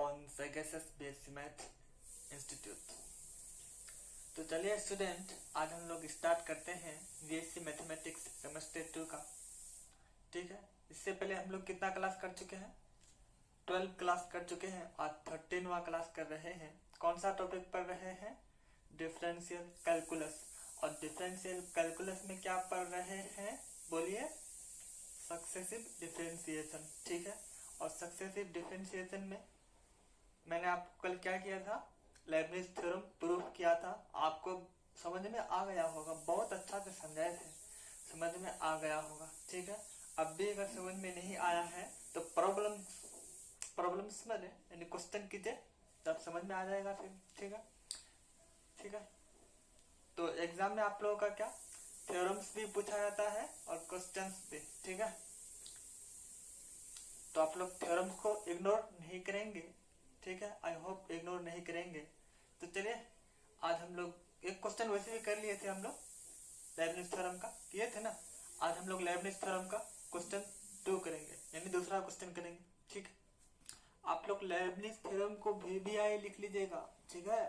on Sagacious BSc Math Institute। तो चलिए student, आज हम लोग स्टार्ट करते हैं बीएससी मैथमेटिक्स सेमेस्टर 2 का। ठीक है, इससे पहले हम लोग कितना क्लास कर चुके हैं? 12 क्लास कर चुके हैं। आज 13वां क्लास कर रहे हैं। कौन सा टॉपिक पढ़ रहे हैं? Differential calculus. और डिफरेंशियल कैलकुलस में क्या पढ़ रहे हैं? बोलिए, सक्सेसिव डिफरेंशिएशन। ठीक है, और सक्सेसिव डिफरेंशिएशन में मैंने आपको कल क्या किया था? लेबनिज थ्योरम प्रूफ किया था। आपको समझ में आ गया होगा, बहुत अच्छा से समझाए थे, समझ में आ गया होगा। ठीक है, अब भी अगर समझ में नहीं आया है तो प्रॉब्लम्स में यानी क्वेश्चन कीजिए, तब समझ में आ जाएगा फिर। ठीक है, ठीक है। तो एग्जाम में आप लोगों का क्या थ्योरम्स भी पूछा जाता है और क्वेश्चंस भी। ठीक है, तो आप लोग थ्योरम्स को इग्नोर नहीं करेंगे। ठीक है, आई होप इग्नोर नहीं करेंगे। तो चलिए, आज हम लोग एक क्वेश्चन वैसे भी कर लिए थे, हम लोग लेबनिज थ्योरम का किए थे ना। आज हम लोग लेबनिज थ्योरम का क्वेश्चन 2 करेंगे, यानी दूसरा क्वेश्चन करेंगे। ठीक है, आप लोग लेबनिज थ्योरम को VBI लिख लीजिएगा। ठीक है,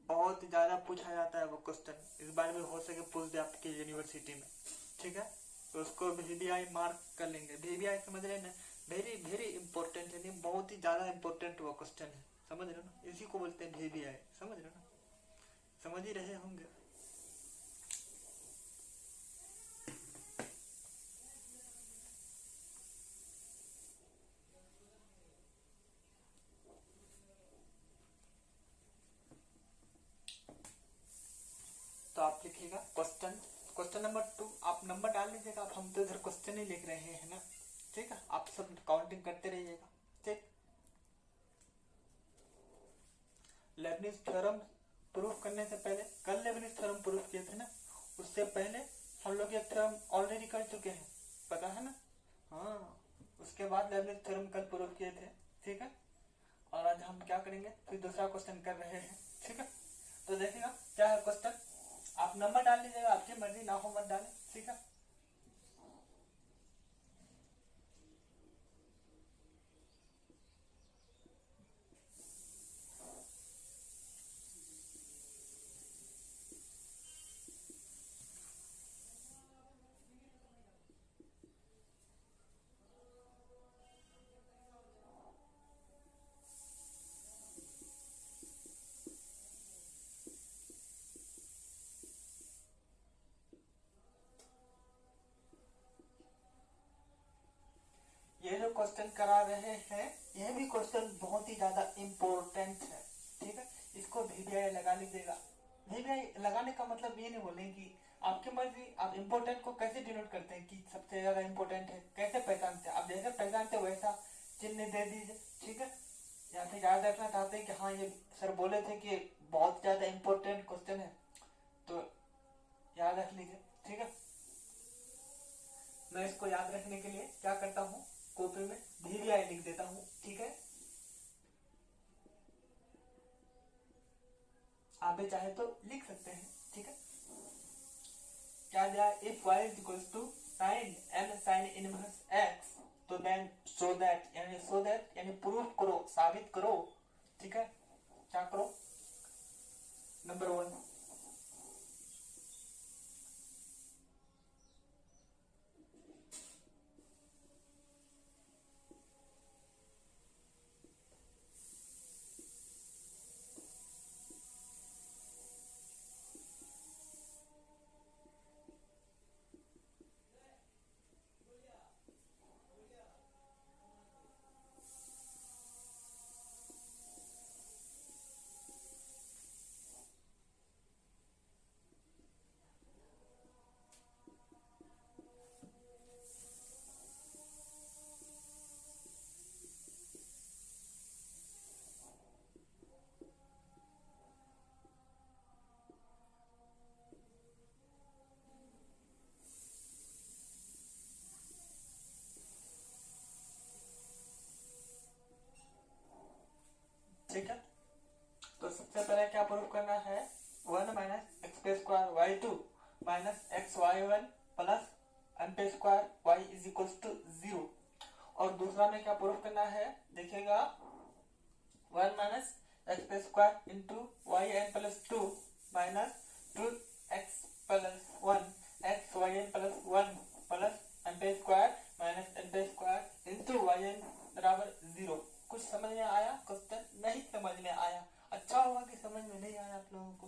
बहुत ज्यादा पूछा जाता है वो क्वेश्चन, इस बार में हो सके पूछ दे आपकी यूनिवर्सिटी में। ठीक है, तो उसको VBI मार्क कर लेंगे। VBI समझ रहे ना, वेरी वेरी इंपॉर्टेंट, यानी बहुत ही ज्यादा इंपॉर्टेंट वो क्वेश्चन है। समझ रहे हो ना, इसी को बोलते हैं VBI। समझ रहे हो ना, समझ ही रहे होंगे। तो आप लिखिएगा क्वेश्चन नंबर 2। आप नंबर डाल लीजिएगा, आप हम तो इधर क्वेश्चन ही लिख रहे हैं ना। ठीक है, आप सब काउंटिंग करते रहिएगा। ठीक, लेबनिज थ्योरम प्रूफ करने से पहले, कल लेबनिज थ्योरम प्रूफ किए थे ना, उससे पहले हम लोग ये थ्योरम ऑलरेडी कर चुके हैं, पता है ना। हाँ, उसके बाद लेबनिज थ्योरम कल प्रूफ किए थे। ठीक है, और आज हम क्या करेंगे, फिर दूसरा क्वेश्चन कर रहे हैं। ठीक है, तो देखिएगा क्या है क्वेश्चन। आप नंबर डाल लीजिएगा, आपकी मर्जी, ना हो मत डालें। ठीक है, ये जो क्वेश्चन करा रहे हैं, यह भी क्वेश्चन बहुत ही ज्यादा इम्पोर्टेंट है। ठीक है, इसको VBI लगा लीजिएगा। VBI लगाने का मतलब ये नहीं बोलेंगे कि आपकी मर्जी, आप इम्पोर्टेंट को कैसे डिनोट करते हैं कि सबसे ज्यादा इम्पोर्टेंट है, कैसे पहचानते हैं? आप जैसे पहचानते हैं वैसा चिन्ह दे दीजिए। ठीक है, या फिर याद रखना चाहते हैं कि हाँ ये सर बोले थे कि बहुत ज्यादा इम्पोर्टेंट क्वेश्चन है, तो याद रख लीजिए। ठीक है, मैं इसको याद रखने के लिए क्या करता हूँ, कॉपी में VBI लिख देता हूँ। ठीक है, आप भी चाहे तो लिख सकते हैं। ठीक है, क्या दिया? If y is equal to sine m sine inverse x, तो देन शो दैट, यानी प्रूफ करो, साबित करो। ठीक है, क्या करो? नंबर 1, ठीक है। तो सबसे पहले क्या प्रूफ करना है? 1 माइनस एक्स पे square y 2 minus x y 1 plus m पे square y is equal to 0। और दूसरा में क्या प्रूफ करना है? देखिएगा, 1 minus x square into y n plus 2 minus 2x plus 1 x y n plus 1 plus n पे स्क्वायर माइनस एन पे स्क्वायर इंटू वाई एन बराबर 0। कुछ समझ में आया? क्वेश्चन नहीं समझ में आया? अच्छा होगा कि समझ में नहीं आया आप लोगों को।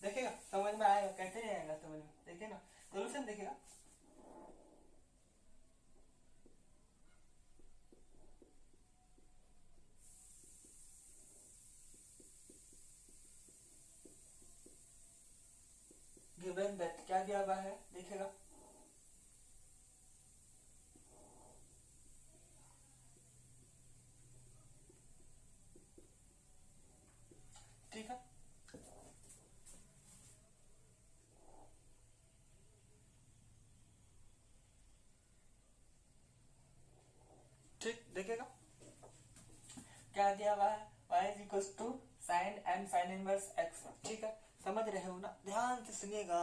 देखिएगा समझ में आएगा, कैसे नहीं आएगा समझ में, देखिए ना सोल्यूशन देखिएगा। गिवन दैट क्या दिया हुआ है देखिएगा, ठीक है। ठीक देखिएगा क्या दिया हुआ है, y is equal to sine m sine inverse x। ठीक है, समझ रहे हो ना? ध्यान से सुनिएगा,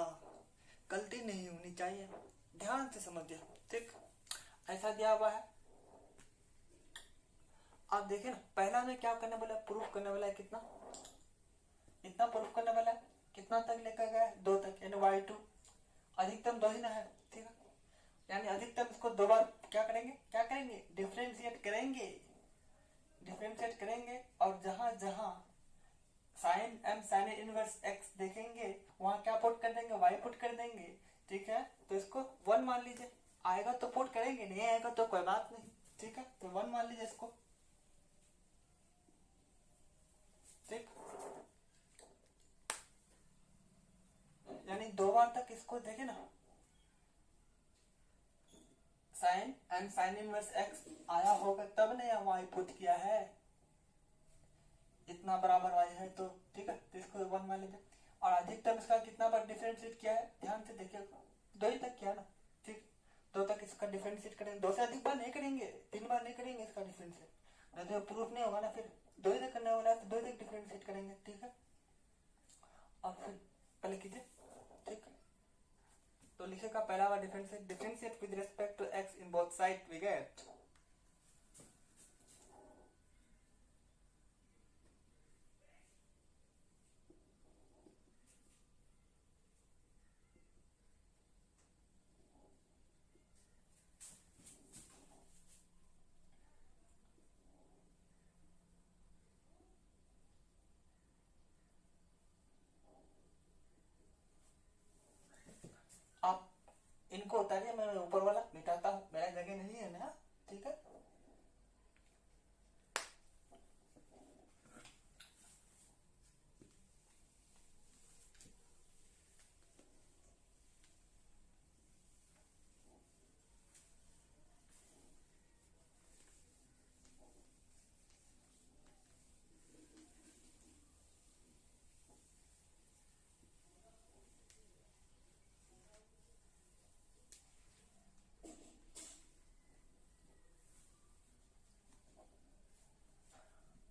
गलती नहीं होनी चाहिए, ध्यान से समझिए। ठीक, ऐसा दिया हुआ है। आप देखिए ना, पहला में क्या करने वाला है, प्रूफ करने वाला है कितना, इतना प्रूफ करने वाला है। कितना तक लेकर गया? 2 तक, यानी y2 अधिकतम 2 ही ना है। ठीक है, यानी अधिकतम इसको 2 बार क्या करेंगे, डिफरेंशिएट करेंगे और जहां जहां sine m sine inverse x देखेंगे वहां क्या पुट कर देंगे, वाई पुट कर देंगे। ठीक है, तो इसको 1 मान लीजिए, आएगा तो पुट करेंगे, नहीं आएगा तो कोई बात नहीं। ठीक है, तो 1 मान लीजिए इसको। ठीक, यानी 2 बार तक इसको देखे ना, sine and sine inverse x आया होगा तब ने वाई पुट किया है, इतना बराबर वाई है तो। ठीक है, तो इसको 1 मान लीजिए। और अधिकतम इसका कितना बार डिफरेंशिएट किया है, ध्यान से देखिए, 2 ही तक किया ना। ठीक, 2 तक इसका डिफरेंशिएट करेंगे, 2 से अधिक बार नहीं करेंगे, 3 बार नहीं करेंगे इसका डिफरेंशिएट, नहीं तो प्रूफ नहीं होगा ना। फिर 2 ही तक करने वाला है तो 2 ही तक डिफरेंशिएट करेंगे। ठीक है, और फिर पहले कीजिए। ठीक, तो लिखेगा पहला बार differentiate with respect to x in both side we get आप इनको उतारिए, मैं ऊपर वाला मिटाता हूँ, मेरा जगह नहीं है ना। ठीक है,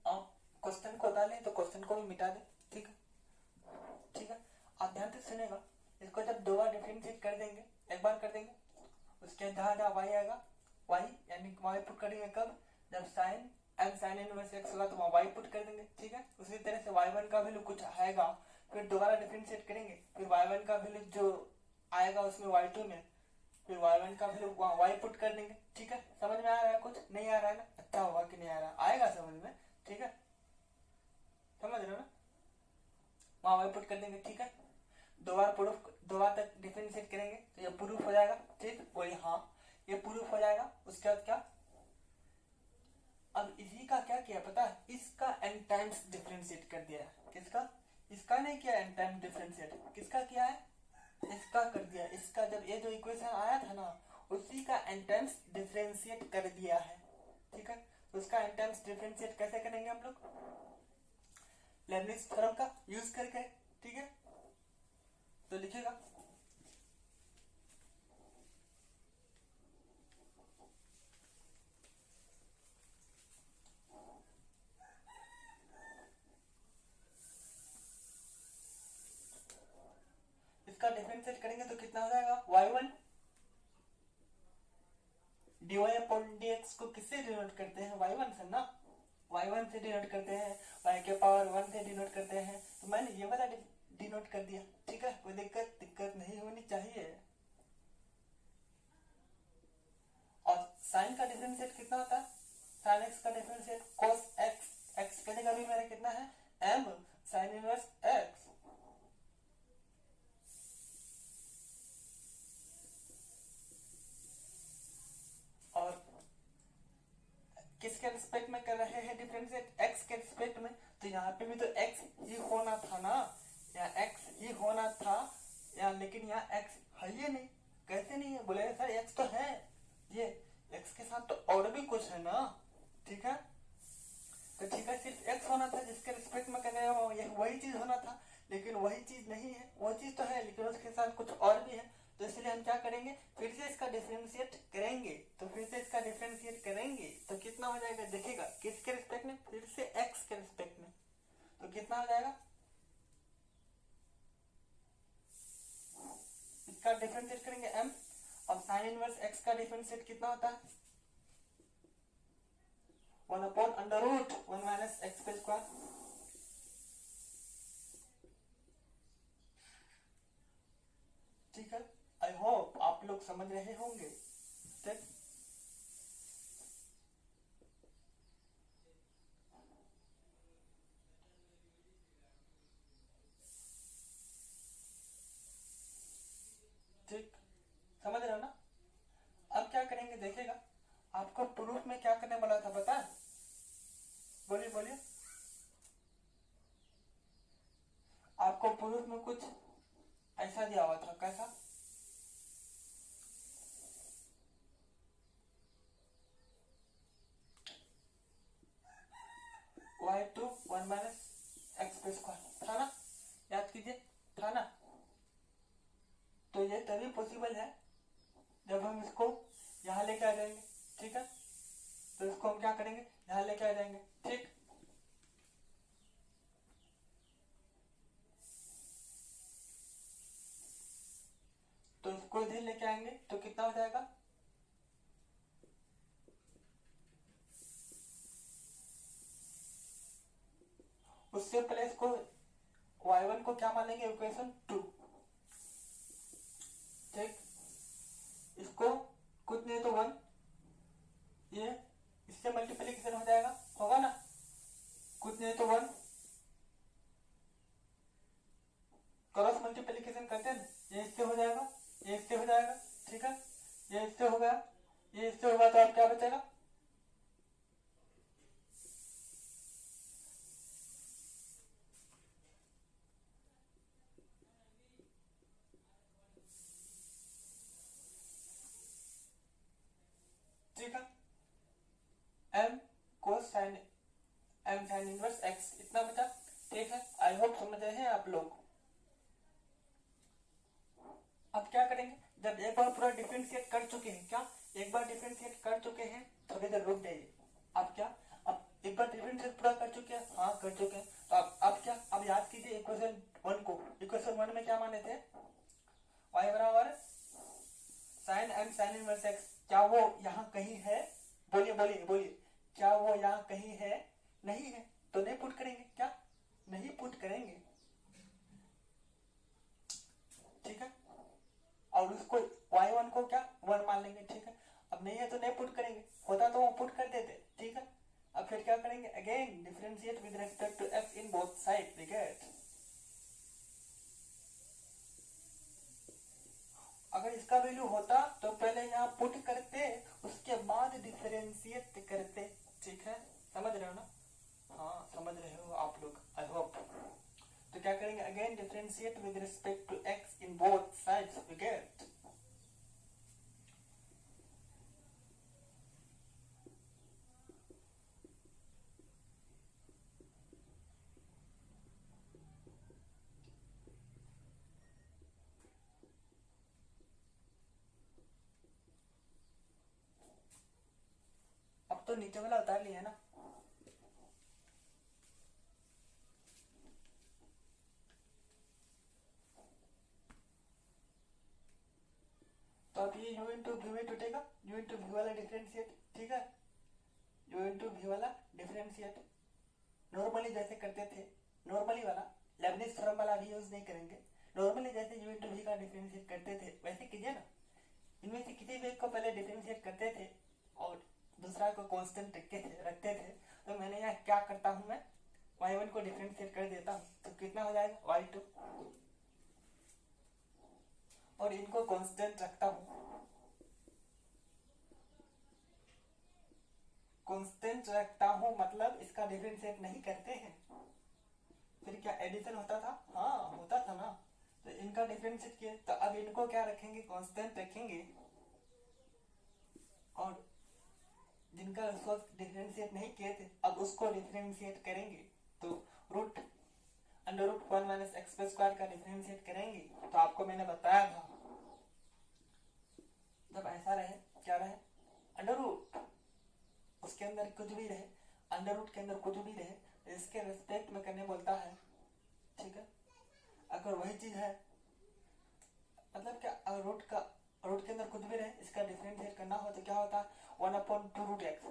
आप क्वेश्चन को उतार लें तो क्वेश्चन को भी मिटा दें। ठीक है, ठीक है, आप ध्यान से सुनेगा। इसको जब 2 बार डिफरेंशिएट कर देंगे, एक बार कर देंगे, उसके जहां जहां वाई आएगा, वाई यानी वाई पुट करेंगे कब, जब sine m sine inverse x होगा तो वहां वाई पुट कर देंगे। ठीक है, उसी तरह से y1 का वैल्यू कुछ आएगा, फिर दोबारा डिफरेंशिएट करेंगे, फिर y1 का वैल्यू जो आएगा उसमें y2 में, फिर y1 का वैल्यू वहां y पुट कर देंगे। ठीक है, समझ में आ रहा है? कुछ नहीं आ रहा है ना? अच्छा होगा कि नहीं आ रहा, आएगा समझ में। ठीक है, समझ रहे हो ना? वहां y पुट कर देंगे। ठीक है, 2 बार तक डिफरेंशिएट करेंगे तो ये प्रूफ हो जाएगा। ठीक, वही हाँ, ये प्रूफ हो जाएगा। उसके बाद क्या, अब इसी का क्या किया पता है, इसका n टाइम्स डिफरेंशिएट कर दिया। किसका? इसका नहीं किया n टाइम्स डिफरेंशिएट, किसका किया है, इसका कर दिया। इसका जब ये जो इक्वेशन आया था ना, उसी का n टाइम्स डिफरेंशिएट कर दिया है। ठीक है, तो उसका n टाइम्स डिफरेंशिएट कैसे करेंगे हम लोग, लेबनिज थ्योरम का यूज करके। ठीक है, तो लिखिएगा इसका डिफरेंशिएट करेंगे तो कितना हो जाएगा, y1 dy अपॉन dx को किससे डिनोट करते हैं, y1 से ना, y1 से डिनोट करते हैं, y के पावर 1 से डिनोट करते हैं, तो मैंने ये वाला डिनोट कर दिया। ठीक है, कोई दिक्कत नहीं होनी चाहिए। और साइन का डिफरेंशिएट कितना होता है? साइन एक्स का डिफरेंशिएट cos x, x की जगह भी मेरा कितना है m साइन इनवर्स x। और किसके रिस्पेक्ट में कर रहे हैं डिफरेंशिएट? x के रिस्पेक्ट में, तो यहाँ पे भी तो x ही होना था ना, यहाँ x ही होना था यहाँ, लेकिन यहाँ x है ही नहीं। कैसे नहीं है? बोले सर x तो है, ये x के साथ तो और भी कुछ है ना। ठीक है, तो ठीक है, सिर्फ x होना था जिसके रिस्पेक्ट में कर रहे हो, ये वही चीज होना था, लेकिन वही चीज नहीं है। वो चीज तो है लेकिन उसके साथ कुछ और भी है, तो इसलिए हम क्या करेंगे, फिर से इसका डिफरेंशिएट करेंगे। तो फिर से इसका डिफरेंशिएट करेंगे तो कितना हो जाएगा, देखिएगा किसके रिस्पेक्ट में, फिर से x के रिस्पेक्ट में, तो कितना हो जाएगा, इसका डिफरेंशिएट करेंगे m। अब साइन इनवर्स x का डिफरेंशिएट कितना होता है, 1 upon under root 1 minus x का स्क्वायर। ठीक है, आई होप आप लोग समझ रहे होंगे। ठीक, ठीक, समझ रहे हो ना। अब क्या करेंगे देखिएगा, आपको प्रूफ में क्या करने वाला था पता है? बोलिए बोलिए। आपको प्रूफ में कुछ ऐसा दिया हुआ था, कैसा? y2 1 माइनस एक्स का स्क्वायर था ना, याद कीजिए, था ना। तो ये तभी पॉसिबल है जब हम इसको यहाँ लेके आ जाएंगे। ठीक है, तो इसको हम क्या करेंगे, यहाँ लेके आ जाएंगे। ठीक, तो इसको इधर लेके आएंगे तो कितना हो जाएगा, उससे पहले इसको y1 को क्या मानेंगे, इक्वेशन 2। ठीक, इसको कुछ नहीं तो 1, ये इससे मल्टीप्लीकेशन हो जाएगा, होगा ना, कुछ नहीं तो 1, क्रॉस मल्टीप्लीकेशन करते हैं, ये इससे हो जाएगा, ये इससे हो जाएगा। ठीक है, ये इससे हो गया, ये इससे होगा, तो अब क्या बचेगा, ठीक है, m cos sin m sin inverse x इतना बचा। ठीक है, आई होप समझ रहे हैं आप लोग। अब क्या करेंगे, जब एक बार पूरा डिफरेंशिएट कर चुके हैं, क्या एक बार डिफरेंशिएट कर चुके हैं, थोड़ी देर रुक जाइए। अब क्या, अब एक बार डिफरेंशिएट पूरा कर चुके हैं, हाँ कर चुके हैं, तो अब क्या, अब याद कीजिए इक्वेशन 1 को। इक्वेशन 1 में क्या माने थे, y बराबर sine m sine inverse x, क्या वो यहाँ कहीं है? बोलिए बोलिए बोलिए, क्या वो यहाँ कहीं है? नहीं है, तो नहीं पुट करेंगे, क्या नहीं पुट करेंगे। ठीक है, और उसको y1 को क्या 1 मान लेंगे। ठीक है, अब नहीं है तो नहीं पुट करेंगे, होता तो वो पुट कर देते। ठीक है, अब फिर क्या करेंगे, again differentiate with respect to x in both side. We get, अगर इसका वैल्यू होता तो पहले यहाँ पुट करते, उसके बाद डिफरेंशिएट करते। ठीक है, समझ रहे हो ना, हाँ समझ रहे हो आप लोग, आई होप। तो क्या करेंगे, again differentiate with respect to x in both sides. We get, अब तो नीचे वाला उतार लिया ना। तो अब ये u इंटू वी टूटेगा, u इंटू वी वाला डिफरेंशिएट। ठीक है, u इंटू भी वाला डिफरेंशिएट नॉर्मली जैसे करते थे, नॉर्मली वाला, लेबनिज थ्योरम वाला भी यूज नहीं करेंगे। नॉर्मली जैसे u इंटू v का डिफरेंशिएट करते थे वैसे कीजिए ना। इनमें से किसी भी एक को पहले डिफरेंशिएट करते थे और दूसरा को कांस्टेंट रखते थे। तो मैंने यहाँ क्या करता हूँ, मैं y1 को डिफरेंशिएट कर देता हूँ, तो कितना हो जाएगा y2, और इनको कांस्टेंट रखता हूँ। कांस्टेंट रखता हूँ मतलब इसका डिफरेंशिएट नहीं करते हैं, फिर क्या एडिशन होता था? हाँ होता था ना। तो इनका डिफरेंशिएट किए, तो अब इनको क्या रखेंगे? कांस्टेंट रखेंगे, और जिनका उसको डिफरेंशिएट नहीं किए थे अब उसको डिफरेंशिएट करेंगे। तो root under root 1 minus x square का डिफरेंशिएट करेंगे। तो आपको मैंने बताया था जब ऐसा रहे, क्या रहे, अंडर रूट उसके अंदर कुछ भी रहे, अंडर रूट के अंदर कुछ भी रहे, तो इसके रेस्पेक्ट में करने बोलता है, ठीक है। अगर वही चीज है, मतलब क्या, अगर रूट के अंदर कुछ भी रहे, इसका डिफरेंशिएट करना हो तो क्या होता है? 1/2 root x,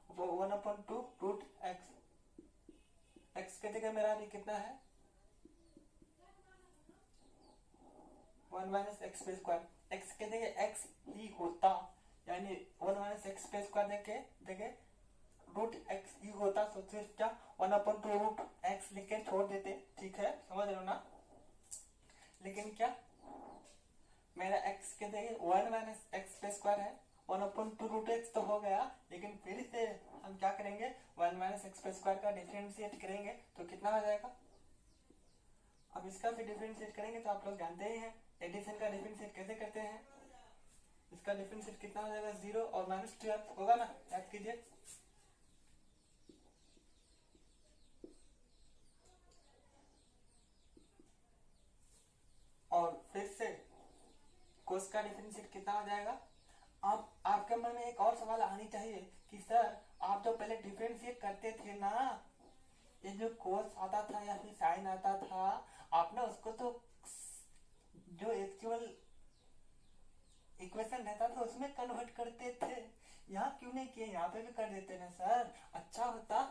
1/2 root x, x के जगह मेरा भी कितना है? 1 माइनस एक्स स्क्वायर, एक्स के जगह एक्स ही होता, यानी 1 माइनस एक्स स्क्वायर के जगह रूट एक्स ही होता, तो फिर क्या 1/2 रूट एक्स लिख के छोड़ देते, ठीक है, समझ रहे हो ना। लेकिन क्या, मेरा x के जगह 1 माइनस एक्स स्क्वायर है, 1/2 रूट एक्स तो हो गया, लेकिन फिर से हम क्या करेंगे? 1 माइनस एक्स स्क्वायर का डिफरेंशिएट करेंगे, तो कितना हो जाएगा? अब इसका फिर डिफरेंशिएट करेंगे तो आप लोग जानते ही हैं एडिशन का डिफरेंशिएट कैसे करते हैं। इसका डिफरेंशिएट कितना हो जाएगा? 0 और -12 होगा ना, याद कीजिए। और फिर से कोस का डिफरेंशिएट कितना हो जाएगा? अब आपके मन में एक और सवाल आनी चाहिए कि सर आप जो पहले डिफरेंशिएट करते थे ना, ये जो कोस आता था या फिर साइन आता था, आपने उसको तो जो एक्चुअल इक्वेशन रहता था उसमें कन्वर्ट करते थे, यहाँ क्यों नहीं किए? यहाँ पे भी कर देते ना सर, अच्छा होता।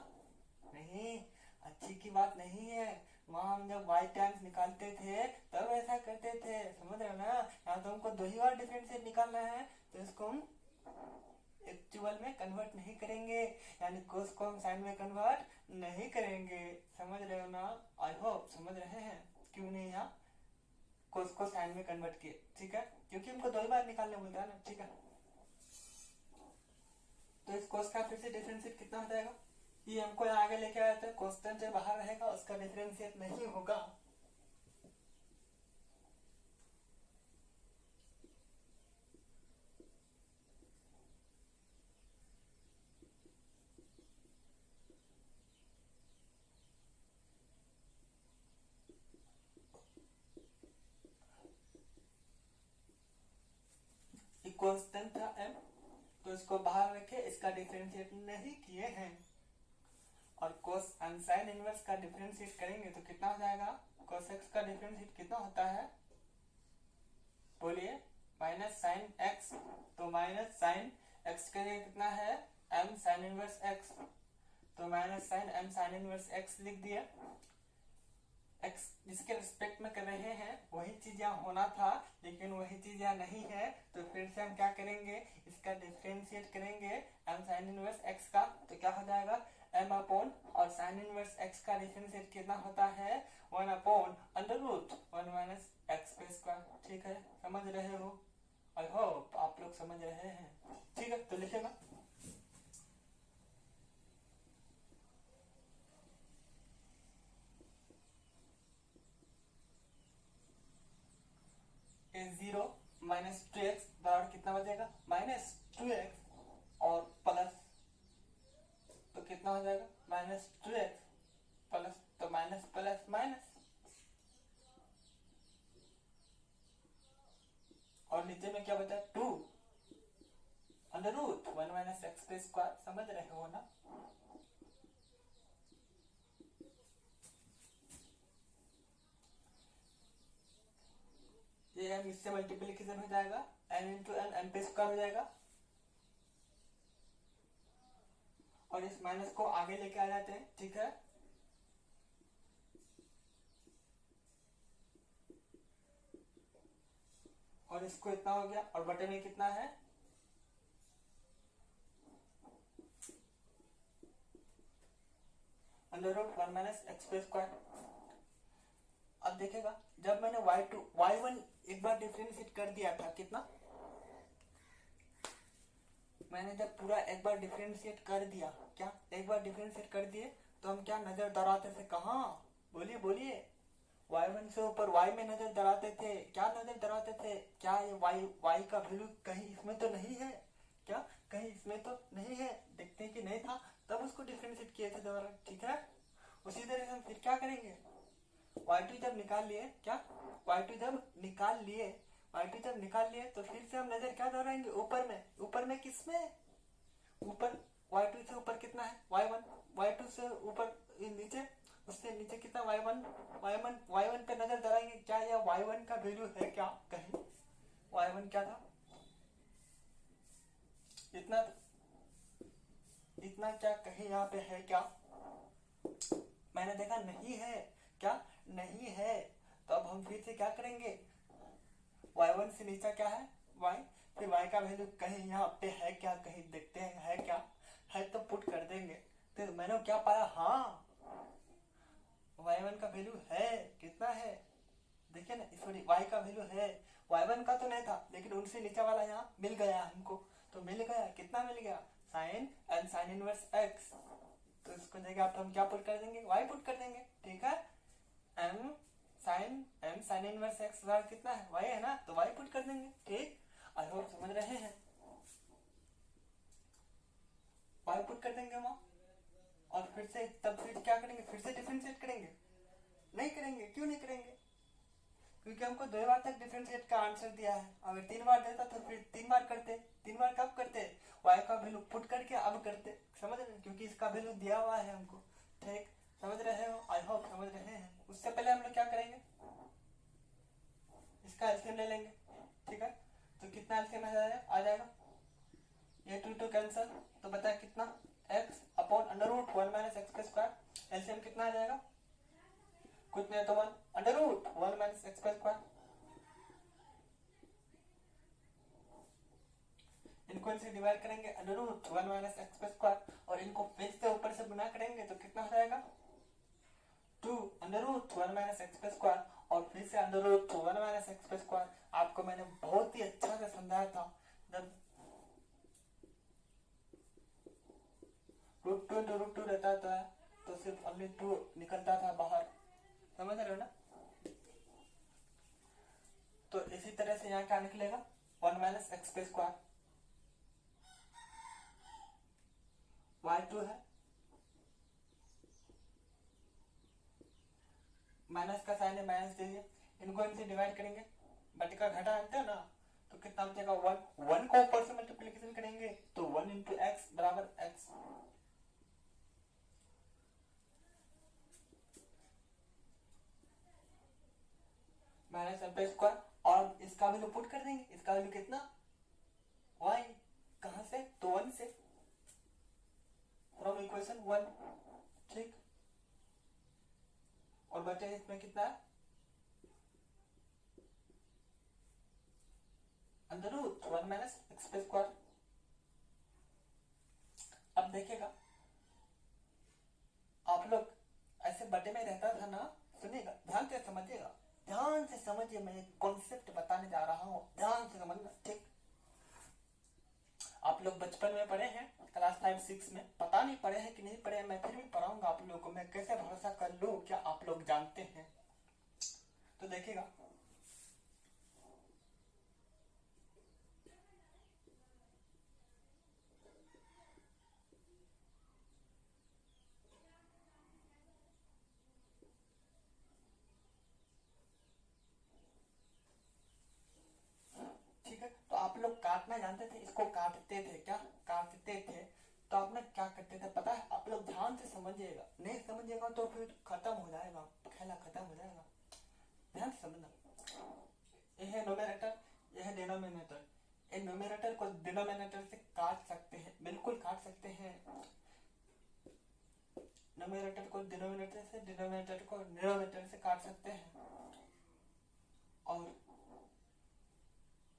नहीं, अच्छी की बात नहीं है, वहां हम जब y टाइम्स निकालते थे तब ऐसा करते थे, समझ रहे हो ना। यहाँ तो हमको दो ही बार डिफरेंशिएट निकालना है, तो इसको हम एक्चुअल में कन्वर्ट नहीं करेंगे, यानी कोस को हम साइन में कन्वर्ट नहीं करेंगे, समझ रहे हो ना। आई होप समझ रहे हैं क्यों नहीं यहाँ कोस को साइन में कन्वर्ट किए, ठीक है, क्योंकि हमको दो ही बार निकालने बोलता है ना, ठीक है। तो इस कोस का फिर से डिफरेंशिएट कितना हो जाएगा? ये हमको यहाँ आगे लेके आया था, कांस्टेंट से बाहर रहेगा, उसका डिफरेंशिएट नहीं होगा। कांस्टेंट था m, तो इसको बाहर रखे, इसका डिफरेंशिएट नहीं किए हैं। और cos एंड sin इनवर्स का डिफरेंशिएट करेंगे तो कितना हो जाएगा? cos x का डिफरेंशिएट कितना होता है? बोलिए, माइनस साइन x, तो माइनस साइन x के लिए कितना है? m साइन इनवर्स x, तो minus sine m sine inverse x लिख दिया। x जिसके रिस्पेक्ट में कर रहे हैं वही चीज यहाँ होना था, लेकिन वही चीज यहाँ नहीं है, तो फिर से हम क्या करेंगे? इसका डिफरेंशिएट करेंगे m साइन इनवर्स x का, तो क्या हो जाएगा? m अपॉन, और साइन इनवर्स x का डिफरेंशिएट कितना होता है? 1 upon under root 1 minus x square, ठीक है, समझ रहे हो? आई होप आप लोग समझ रहे हैं, ठीक है। तो लिखेगा जीरो माइनस 2x बराबर कितना बचेगा? -2x और प्लस, तो कितना हो जाएगा? -2x प्लस, तो माइनस प्लस माइनस, और नीचे में क्या बचा? 2 under root 1 minus x square, समझ रहे हो ना। ये m इससे मल्टीप्लीकेशन हो जाएगा, n इंटू एन, एम पे स्क्वायर हो जाएगा, और इस माइनस को आगे लेके आ जाते हैं, ठीक है। और इसको इतना हो गया और बटे में कितना है, under root 1 minus x square. अब देखेगा जब मैंने y1 एक बार डिफरेंशिएट कर दिया था, कितना, मैंने जब पूरा एक बार डिफरेंशिएट कर दिया, क्या एक बार डिफरेंशिएट कर दिए तो हम क्या नजर दौड़ाते थे, कहाँ, बोलिए बोलिए, y1 से ऊपर y में नजर दौड़ाते थे, क्या नजर दौड़ाते थे, क्या ये y का वैल्यू कहीं इसमें तो नहीं है, क्या कहीं इसमें तो नहीं है, देखते हैं कि नहीं था, तब उसको डिफरेंशिएट किए थे दोबारा, ठीक है। उसी तरह से हम फिर क्या करेंगे, y2 जब निकाल लिए, क्या y2 जब निकाल लिए, y2 जब निकाल लिए तो फिर से हम नजर क्या दौड़ाएंगे, ऊपर में, ऊपर में किसमें, ऊपर y2 से ऊपर कितना है y1, y2 से ऊपर नीचे, उससे नीचे कितना y1 पे नजर दौड़ाएंगे, क्या यह y1 का वैल्यू है क्या कहीं, y1 क्या था, इतना इतना क्या कहीं यहाँ पे है क्या, मैंने देखा नहीं है, क्या नहीं है, तो अब हम फिर से क्या करेंगे, y1 से नीचा क्या है y, फिर y का वैल्यू कहीं यहाँ पे है क्या, कहीं देखते हैं है क्या, है तो पुट कर देंगे, तो मैंने क्या पाया, हाँ y1 का वैल्यू है, कितना है, देखिए ना, सॉरी y का वैल्यू है, y1 का तो नहीं था लेकिन उनसे नीचा वाला यहाँ मिल गया हमको, तो मिल गया, कितना मिल गया, sine and sine inverse x, तो इसको जगह आप हम क्या पुट कर देंगे, y पुट कर देंगे, ठीक है, m साइन इनवर्स x बार कितना है, y है ना, तो y पुट कर देंगे, ठीक, आई होप समझ रहे हैं, y पुट कर देंगे हम, और फिर से तब फिर क्या करेंगे, फिर से डिफरेंशिएट करेंगे, नहीं करेंगे, क्यों नहीं करेंगे, क्योंकि हमको 2 बार तक डिफरेंशिएट का आंसर दिया है, अगर 3 बार देता तो फिर 3 बार करते, 3 बार कब करते, y का वैल्यू पुट करके अब करते, समझ रहे हैं, क्योंकि इसका वैल्यू दिया हुआ है हमको, ठीक, समझ रहे हो, आई होप समझ रहे हैं। उससे पहले हम लोग क्या करेंगे, इसका एलसीएम ले लेंगे, ठीक है, तो कितना एलसीएम आ जाएगा, ये 2 कैंसिल, तो बताया कितना, x upon under root 1 minus x का स्क्वायर, एलसीएम कितना आ जाएगा, कुछ नहीं तो 1 अंडर रूट 1 माइनस एक्स का स्क्वायर, इनको इनसे डिवाइड करेंगे, अंडर रूट 1 माइनस एक्स का स्क्वायर, और इनको फिर से ऊपर से गुना करेंगे तो कितना हो जाएगा, 2 अंडर रूट 1 माइनस एक्स का स्क्वायर, और फिर से अंडर रूट 1 माइनस एक्स का स्क्वायर। आपको मैंने बहुत ही अच्छा से समझाया था, जब रूट टू रहता था तो सिर्फ ओनली 2 निकलता था बाहर, समझ रहे हो ना, तो इसी तरह से यहाँ क्या निकलेगा, 1 माइनस एक्स का स्क्वायर, y2 है, माइनस का साइन है, माइनस दे दिए, इनको इनसे डिवाइड करेंगे, बटे का घटा आते हो ना, तो कितना बचेगा 1 को ऊपर से मल्टीप्लिकेशन करेंगे तो 1 इंटू एक्स बराबर एक्स, माइनस एम स्क्वायर, और इसका वैल्यू पुट कर देंगे, इसका वैल्यू कितना, y, कहां से, तो 1 से, फ्रॉम इक्वेशन 1, ठीक, और बचे इसमें कितना है, under root 1 minus x square. अब देखिएगा आप लोग ऐसे बटे में रहता था ना, सुनिएगा ध्यान से समझिएगा, ध्यान से समझिए, मैं एक कॉन्सेप्ट बताने जा रहा हूँ, ध्यान से समझना, ठीक, आप लोग बचपन में पढ़े हैं क्लास 5-6 में, पता नहीं पढ़े हैं कि नहीं पढ़े हैं, मैं फिर भी पढ़ाऊंगा आप लोगों को, मैं कैसे भरोसा कर लूं क्या आप लोग जानते हैं, तो देखिएगा ठीक है, तो आप लोग काटना जानते थे, इसको काटते थे, क्या काटते थे, तो आप लोग क्या करते थे पता है, आप लोग ध्यान से समझिएगा, नहीं समझिएगा तो फिर खत्म हो जाएगा, खेला खत्म हो जाएगा, ध्यान से समझना, यह है नोमेरेटर, यह है डिनोमिनेटर, इन नोमेरेटर को डिनोमिनेटर से काट सकते हैं, बिल्कुल काट सकते हैं, न्यूमरेटर को डिनोमिनेटर से, डिनोमिनेटर को न्यूमरेटर से काट सकते हैं, और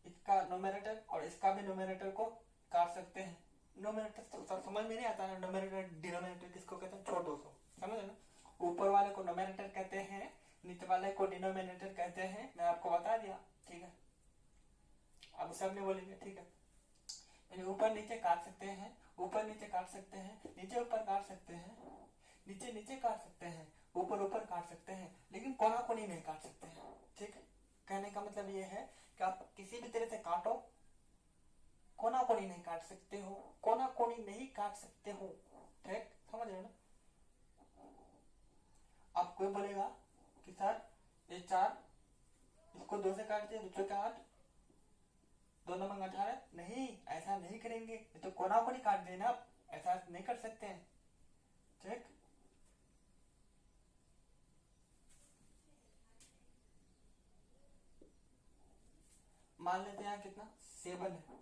इसका न्यूमरेटर और इसका भी न्यूमरेटर को काट सकते हैं। न्यूमरेटर तो समझ में नहीं आता है, न्यूमरेटर डिनोमिनेटर किसको कहते हैं, छोड़ दो उसको, समझ ना। ऊपर वाले को न्यूमरेटर कहते हैं, नीचे वाले को डिनोमिनेटर कहते हैं, मैं आपको बता दिया, ठीक है। अब सब नहीं बोलेंगे, ठीक है। यानी ऊपर नीचे काट सकते हैं, ऊपर नीचे काट सकते हैं, नीचे ऊपर काट सकते हैं, नीचे नीचे काट सकते हैं, ऊपर ऊपर काट सकते हैं, लेकिन कोना कोनी नहीं काट सकते हैं, ठीक है। कहने का मतलब ये है कि आप किसी भी तरह से काटो, कोना कोनी नहीं काट सकते हो, कोना कोनी नहीं काट सकते हो, ठीक, समझ रहे हो ना। अब कोई बोलेगा कि सर ये 4, इसको 2 से काट दिया, 2 चौके 8, 2 नंबर 18, नहीं, ऐसा नहीं करेंगे, ये तो कोना कोनी काट देना, आप ऐसा नहीं कर सकते हैं, ठीक। मान लेते हैं कितना 7 है।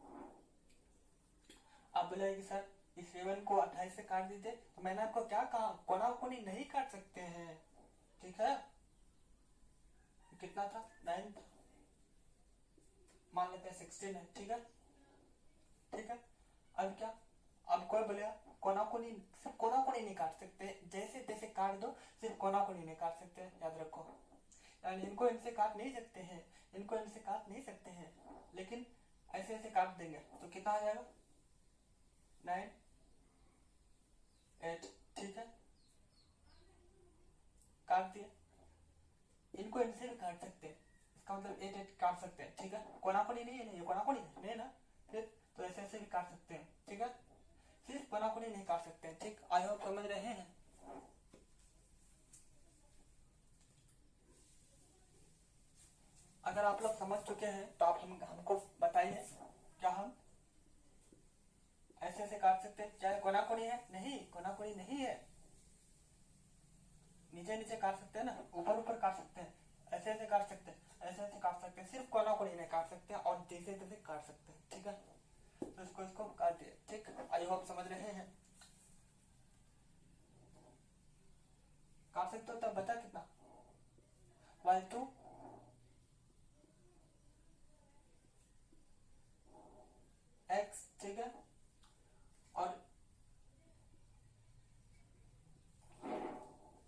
आप बोले कि सर इस 7 को 28 से काट दीजिए, तो मैंने आपको क्या कहा, कोना कोनी नहीं काट सकते हैं, ठीक है। कितना था 9, मान लेते हैं 16 है, ठीक है, ठीक है। अब क्या, अब कोई बोलेगा कोना कोनी, सिर्फ कोना कोनी नहीं काट सकते, जैसे तैसे काट दो, सिर्फ कोना कोनी नहीं काट सकते, याद रखो। यानी इनको इनसे काट नहीं सकते हैं, इनको इनसे काट नहीं सकते हैं, लेकिन ऐसे ऐसे काट देंगे तो कितना आ जाएगा 9, 8, ठीक है, काट दिया। इनको इनसे भी काट सकते हैं, इसका मतलब 8 8 काट सकते हैं, ठीक है। कोना कोनी नहीं है ना, ये कोना कोनी है नहीं ना, फिर तो ऐसे ऐसे भी काट सकते हैं, ठीक है। सिर्फ कोना कोनी नहीं काट सकते हैं, ठीक। आई होप समझ रहे हैं। अगर आप लोग समझ चुके हैं तो आप हमको बताइए, क्या हम ऐसे ऐसे काट सकते हैं, चाहे कोना कोनी है, नहीं कोना कोनी नहीं है, नीचे नीचे काट सकते हैं ना, ऊपर ऊपर काट सकते हैं, ऐसे ऐसे काट सकते हैं, ऐसे ऐसे काट सकते हैं, सिर्फ कोना कोनी नहीं काट सकते हैं, और जैसे तैसे काट सकते हैं, ठीक है। तो इसको काट दिए, ठीक। आई होप समझ रहे हैं। काट सकते हो तब बता कितना, y2 x, ठीक है, और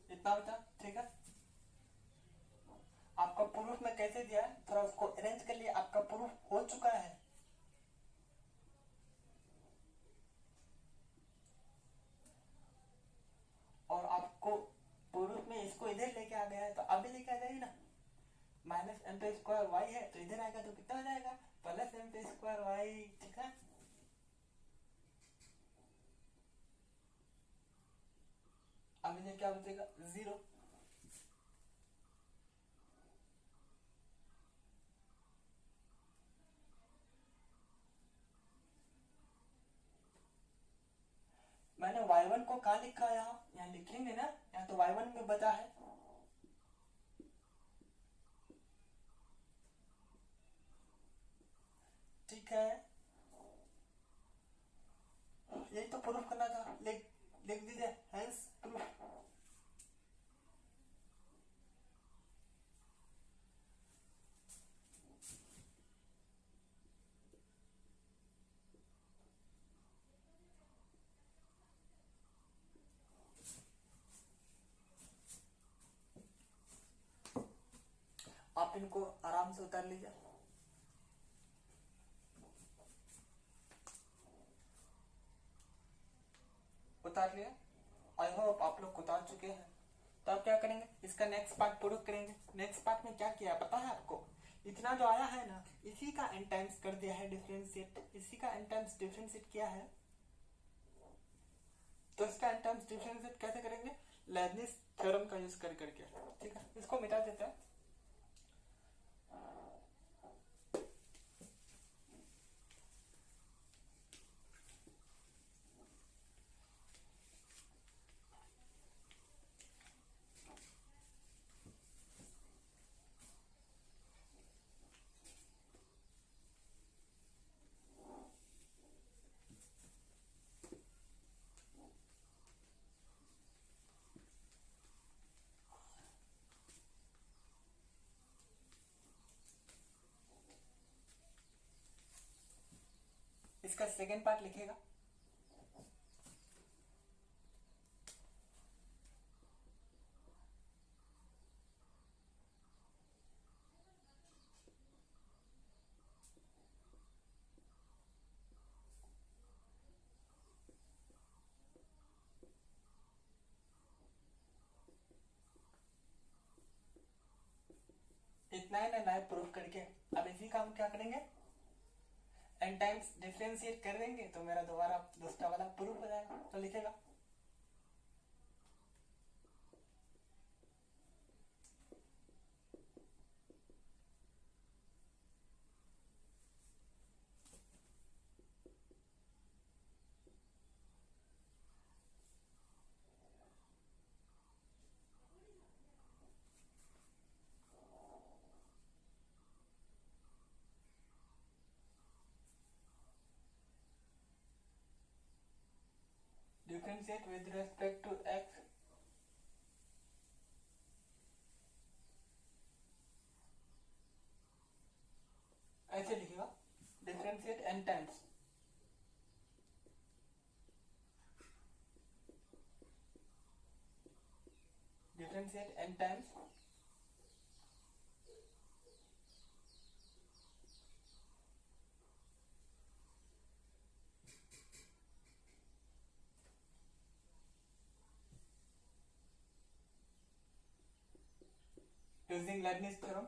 इतना बचा, ठीक है। आपका प्रूफ में कैसे दिया है, थोड़ा उसको अरेंज कर लिए, आपका प्रूफ हो चुका है, और आपको प्रूफ में इसको इधर लेके आ गया है, तो अभी लेके आ जाइए ना। -m² y है, तो इधर आएगा तो कितना हो जाएगा, +m² y, ठीक है। अब इधर क्या बचेगा 0, मैंने y1 को कहा लिखा है, यहाँ लिखेंगे ना, यहाँ तो y1 में बता है, ठीक है। यही तो प्रूफ करना था, लिख दीजिए, हेंस प्रूफ। आप इनको आराम से उतार लीजिए, उतार लिया। आई होप आप लोग उतार चुके हैं। तो अब क्या करेंगे, इसका नेक्स्ट पार्ट प्रूव करेंगे। नेक्स्ट पार्ट में क्या किया पता है आपको, इतना जो आया है ना, इसी का n टाइम्स कर दिया है डिफरेंशिएट, इसी का n टाइम्स डिफरेंशिएट किया है। तो इसका n टाइम्स डिफरेंशिएट कैसे करेंगे, लेबनिज थ्योरम का यूज करके, ठीक है। इसको मिटा देते हैं। इसका सेकेंड पार्ट लिखेगा। इतना है ना लाइव प्रूफ करके। अब इसी का हम क्या करेंगे, n टाइम्स डिफरेंशिएट कर देंगे तो मेरा दोबारा दूसरा वाला प्रूफ हो जाएगा। तो लिखेगा differentiate with respect to x, ऐसे लिखेगा differentiate n times differentiate n times using Leibniz theorem।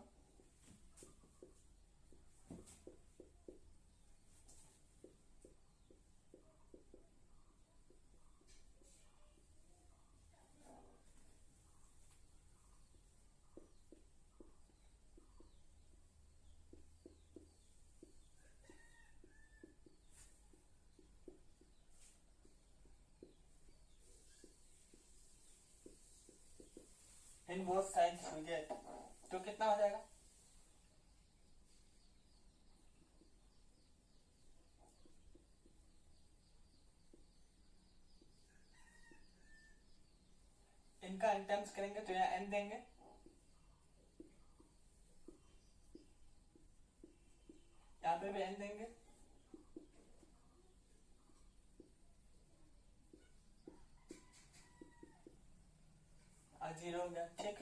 In both sides हो गया तो कितना हो जाएगा, इनका n टाइम्स करेंगे तो यहाँ n देंगे, यहाँ पे भी n देंगे, और 0 हो गया। ठीक,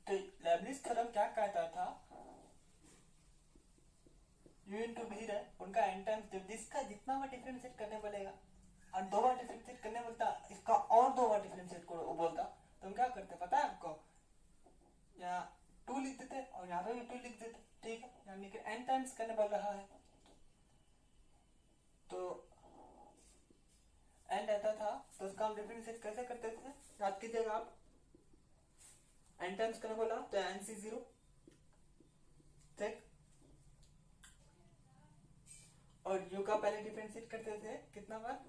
तो लेibniz थ्योरम क्या कहता था, u इंटू भी है उनका n टाइम्स, जिसका जितना बार डिफरेंशिएट करने बोलेगा और 2 बार डिफरेंशिएट करने बोलता, इसका और 2 बार डिफरेंशिएट करो बोलता, तो हम क्या करते पता है आपको, यहाँ 2 लिख देते और यहाँ पे भी 2 लिख देते। ठीक है, यानी कि n टाइम्स करने बोल रहा है तो n रहता था, तो उसका हम डिफरेंशिएट कैसे करते थे, याद कीजिएगा आप, n टाइम्स करने बोला तो nc0, ठीक, और u का पहले डिफरेंशिएट करते थे कितना बार,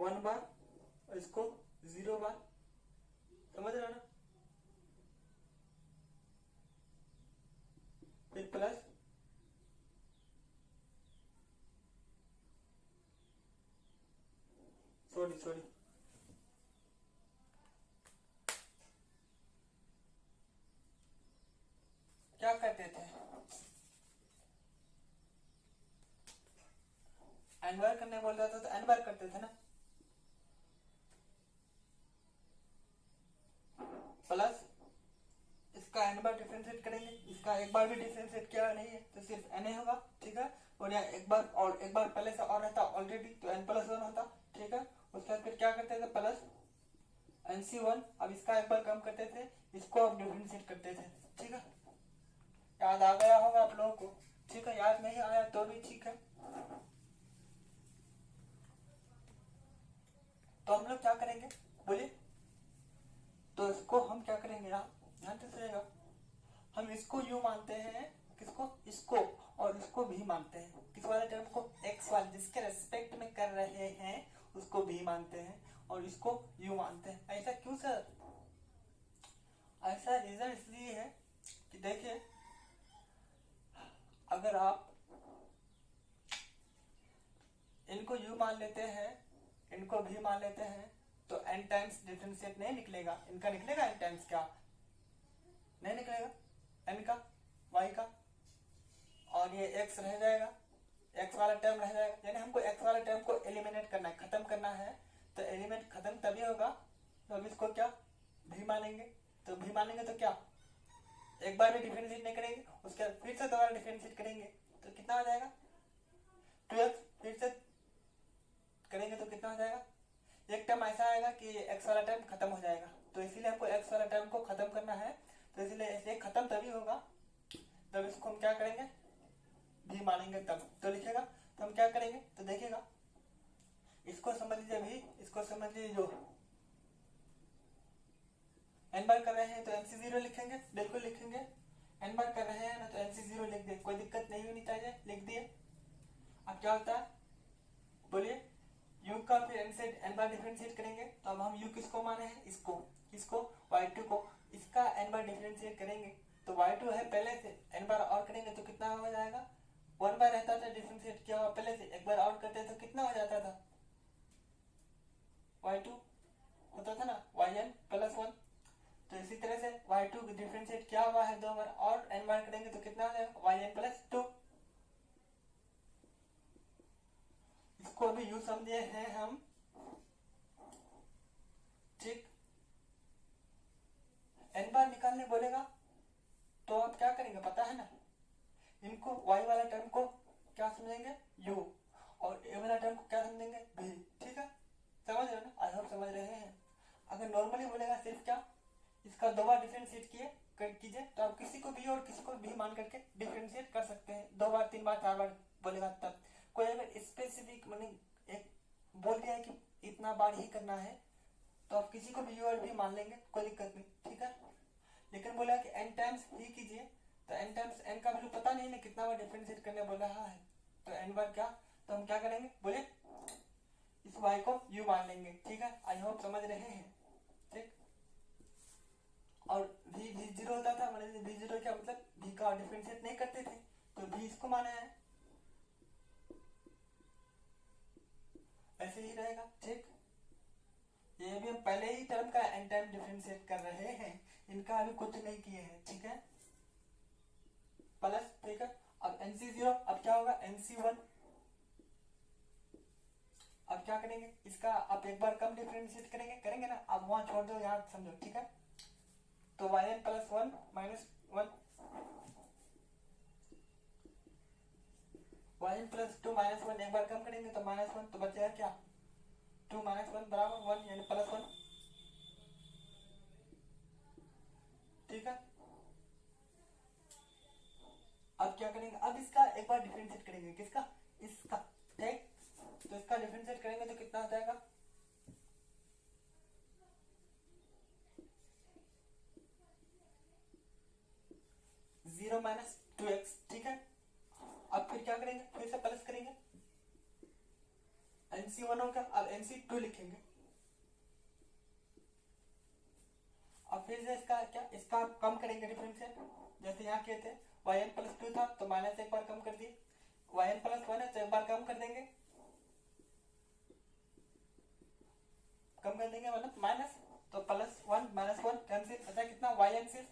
1 बार, और इसको 0 बार, समझ रहे हो ना, फिर प्लस सॉरी क्या करते थे, n बार करने बोल रहा था तो n बार करते थे ना, प्लस इसका n बार डिफरेंशिएट करेंगे, इसका एक बार भी डिफरेंशिएट किया नहीं है तो सिर्फ n होगा। ठीक है, और यहाँ एक बार पहले से और रहता ऑलरेडी तो n प्लस 1 होता। ठीक है, उसके बाद फिर क्या करते थे, प्लस nc1, अब इसका एक बार कम करते थे, इसको अब डिफरेंशिएट करते थे। ठीक है, याद आ गया होगा आप लोगों को। ठीक है, याद नहीं आया तो भी ठीक है, तो हम लोग क्या करेंगे बोलिए, तो इसको हम क्या करेंगे, ध्यान से सुनिएगा, हम इसको u मानते हैं, किसको, इसको, और इसको भी मानते हैं, किस वाले टर्म को, x वाले जिसके रेस्पेक्ट में कर रहे हैं उसको भी मानते हैं, और इसको u मानते हैं। ऐसा क्यों सर, ऐसा रीजन इसलिए है कि देखिए, अगर आप इनको u मान लेते हैं, इनको भी मान लेते हैं, तो n टाइम्स डिफरेंशिएट नहीं निकलेगा, इनका निकलेगा n टाइम्स, क्या नहीं निकलेगा, n का y का, और ये x रह जाएगा, x वाला टर्म रह जाएगा। यानी हमको x वाला टर्म को एलिमिनेट करना है, खत्म करना है। तो एलिमेंट खत्म तभी होगा तो अब इसको क्या भी मानेंगे, तो भी मानेंगे तो क्या एक बार भी डिफरेंशिएट नहीं करेंगे, उसके बाद फिर से दोबारा डिफरेंशिएट करेंगे तो कितना आ जाएगा 12, फिर से करेंगे तो कितना हो जाएगा, एक टर्म ऐसा आएगा कि x वाला टर्म खत्म हो जाएगा। तो इसीलिए हमको x वाला टर्म को खत्म करना है, तो इसीलिए ऐसे खत्म तभी होगा जब इसको हम क्या करेंगे भी मानेंगे तब। तो लिखेगा तो हम क्या करेंगे तो देखिएगा, इसको समझ लीजिए भी, इसको समझ लीजिए जो n बार कर रहे हैं तो MC0 लिखेंगे, बिल्कुल लिखेंगे। n बार कर रहे हैं ना तो MC0 लिख दे, कोई दिक्कत नहीं होनी चाहिए, लिख दिए। अब क्या होता है बोलिए, u का फिर n से n बार डिफरेंशिएट करेंगे तो अब हम u किसको माने हैं, इसको, किसको y2 को, इसका n बार डिफरेंशिएट करेंगे तो y2 है पहले से, n बार और करेंगे तो कितना हो जाएगा, 1 बार रहता था डिफरेंशिएट किया हुआ पहले से, एक बार और करते तो कितना हो जाता था y2 होता था ना yn प्लस 1। तो इसी तरह से y2 डिफरेंशिएट किया हुआ है 2 बार और n बार करेंगे तो कितना आ जाएगा yn प्लस 2। इसको भी u समझे हैं हम, ठीक। n बार निकालने बोलेगा तो आप क्या करेंगे पता है ना, इनको y वाला टर्म को क्या समझेंगे u और a वाला टर्म को क्या समझेंगे v, ठीक है, समझ रहे हो ना, आई होप समझ रहे हैं। अगर नॉर्मली बोलेगा सिर्फ क्या इसका 2 बार डिफरेंशिएट कीजिए तो आप किसी को भी और किसी को भी मान करके डिफरेंशिएट कर सकते हैं, 2 बार 3 बार 4 बार बोलेगा तब। कोई अगर स्पेसिफिक माने एक बोल दिया है कि इतना बार ही करना है तो आप किसी को भी और भी मान लेंगे, कोई दिक्कत नहीं, ठीक है। लेकिन बोला कि n टाइम्स ही कीजिए तो n टाइम्स n का वैल्यू पता नहीं ना कितना बार डिफरेंशिएट करने बोल रहा है, तो n बार क्या, तो हम क्या करेंगे बोले इस y को u मान लेंगे, ठीक है। आई होप समझ रहे हैं, ठीक। और v0 होता था, मतलब v0 क्या मतलब v का डिफरेंशिएट नहीं करते थे तो v इसको माना है, ऐसे ही रहेगा, ठीक। ये भी हम पहले ही टर्म का n टाइम डिफरेंशिएट कर रहे हैं, इनका अभी कुछ नहीं किए हैं, ठीक है, प्लस, ठीक है। अब NC0 अब क्या होगा NC1, अब क्या करेंगे इसका, आप एक बार कम डिफरेंशिएट करेंगे ना, अब वहां छोड़ दो यहाँ समझो, ठीक है। तो yn plus 1 minus 1, yn plus 2 minus 1 एक बार कम करेंगे तो माइनस 1, तो बचेगा क्या 2 माइनस 1 बराबर 1 यानी प्लस 1, ठीक है। अब क्या करेंगे, अब इसका एक बार डिफरेंशिएट करेंगे, किसका, इसका, ठीक। तो इसका डिफरेंशिएट करेंगे तो कितना हो जाएगा 0 माइनस 2x, ठीक है। अब फिर क्या करेंगे, फिर से प्लस करेंगे, NC1 होगा, अब NC2 लिखेंगे। अब फिर से इसका क्या, इसका कम करेंगे डिफरेंशिएट, जैसे यहाँ किए थे yn प्लस 2 था तो माइनस एक बार कम कर दिए, yn प्लस 1 है तो एक बार कम कर देंगे, मतलब माइनस, तो प्लस 1 माइनस 1 कैंसिल, बचा कितना yn सिर्फ,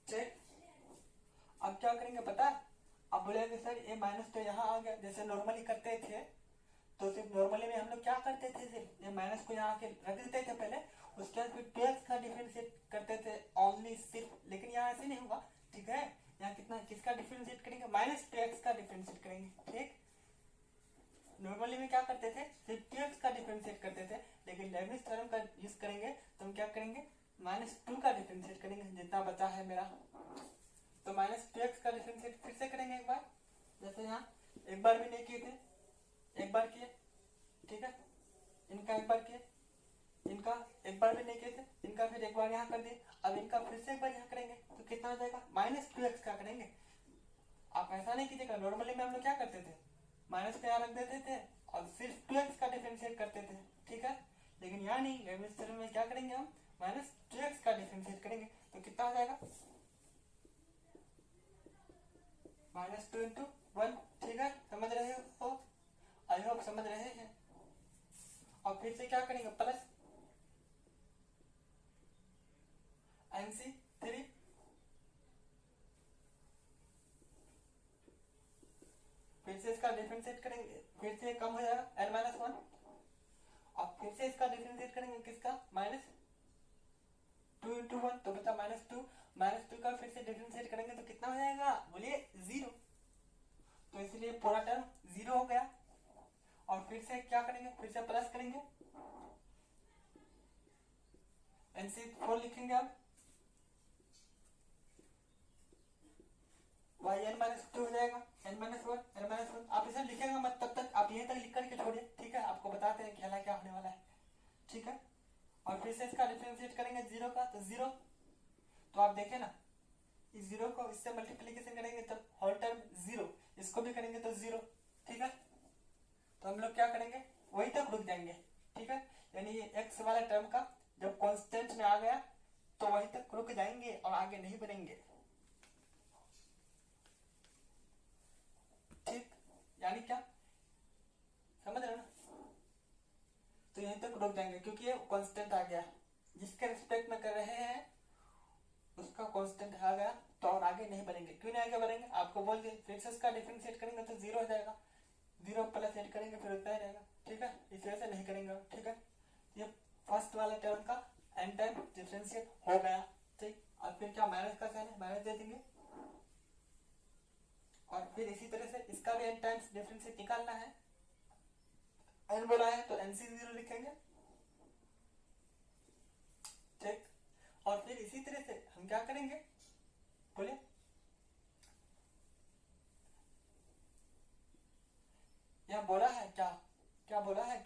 ठीक। अब क्या करेंगे पता, अब बोलेंगे सर ये माइनस तो यहाँ आ गया, जैसे नॉर्मली करते थे तो सिर्फ नॉर्मली में हम लोग क्या करते थे, सिर्फ ये माइनस को यहाँ के रख देते थे पहले, उसके बाद फिर 2x का डिफरेंशिएट करते थे ओनली सिर्फ, लेकिन यहाँ ऐसे नहीं होगा, ठीक है। यहाँ कितना किसका डिफरेंशिएट करेंगे माइनस 2x का डिफरेंशिएट करेंगे, ठीक। नॉर्मली में क्या करते थे सिर्फ 2x का डिफरेंशिएट करते थे, लेकिन लेबनिज थ्योरम का यूज करेंगे तो हम क्या करेंगे माइनस 2 का डिफरेंशिएट करेंगे, जितना बचा है मेरा, तो माइनस 2x का डिफरेंशिएट फिर से करेंगे एक बार, जैसे यहाँ एक बार भी नहीं किए थे, एक बार किए, ठीक है। इनका एक बार किए, इनका एक बार भी नहीं किए थे, इनका फिर एक बार यहाँ कर दिए, अब इनका फिर से एक बार यहाँ करेंगे तो कितना हो जाएगा माइनस 2x का करेंगे। आप ऐसा नहीं कीजिएगा, नॉर्मली में हम लोग क्या करते थे माइनस को यहाँ रख देते थे और सिर्फ 2x का डिफरेंशिएट करते थे, ठीक है। लेकिन यहाँ नहीं, लेबनिज थ्योरम में क्या करेंगे हम माइनस 2x का डिफरेंशिएट करेंगे तो कितना हो जाएगा माइनस 2 इंटू 1, ठीक है, समझ रहे हो, आई होप NC3 फिर से इसका डिफरेंशिएट करेंगे, फिर से कम हो जाएगा n-1 और फिर से इसका डिफरेंशिएट करेंगे किसका -2 × 1 तो बचा -2 का फिर से डिफरेंशिएट करेंगे तो कितना हो जाएगा बोलिए 0। तो इसलिए पूरा टर्म 0 हो गया। और फिर से क्या करेंगे, फिर से प्लस करेंगे NC4 लिखेंगे अब yn-2 हो जाएगा n-1 आप इसे लिखेंगे मत, तब तक आप यहीं तक लिख करके छोड़िए, ठीक है। आपको बताते हैं खेला क्या होने वाला है, ठीक है। और फिर से इसका डिफरेंशिएट करेंगे 0 का तो 0। तो आप देखें ना इस 0 को इससे मल्टीप्लीकेशन करेंगे तो होल टर्म 0, इसको भी करेंगे तो 0, ठीक है। तो हम लोग क्या करेंगे वही तक रुक जाएंगे, ठीक है। यानी ये x वाला टर्म का जब कांस्टेंट में आ गया तो वहीं तक रुक जाएंगे और आगे नहीं बढ़ेंगे, ठीक। यानी क्या समझ रहे हो ना, तो यहीं तक रुक जाएंगे क्योंकि ये कांस्टेंट आ गया, जिसके रिस्पेक्ट में कर रहे हैं उसका कांस्टेंट आ गया तो और आगे नहीं बढ़ेंगे। क्यों नहीं आगे बढ़ेंगे आपको बोल दिए। फिर से इसका डिफरेंशिएट करेंगे तो 0 हो जाएगा, 0 प्लस 8 करेंगे फिर उतना ही रहेगा, ठीक है। इस वजह से नहीं करेंगे, ठीक है। ये फर्स्ट वाला टर्म का n टाइम डिफरेंशिएट हो गया, ठीक। और फिर क्या माइनस का साइन है, माइनस दे देंगे और फिर इसी तरह से इसका भी n टाइम्स डिफरेंशिएट निकालना है, n बोला है तो NC0 लिखेंगे, ठीक। और फिर इसी तरह से हम क्या करेंगे बोलिए, यहाँ बोला है क्या बोला है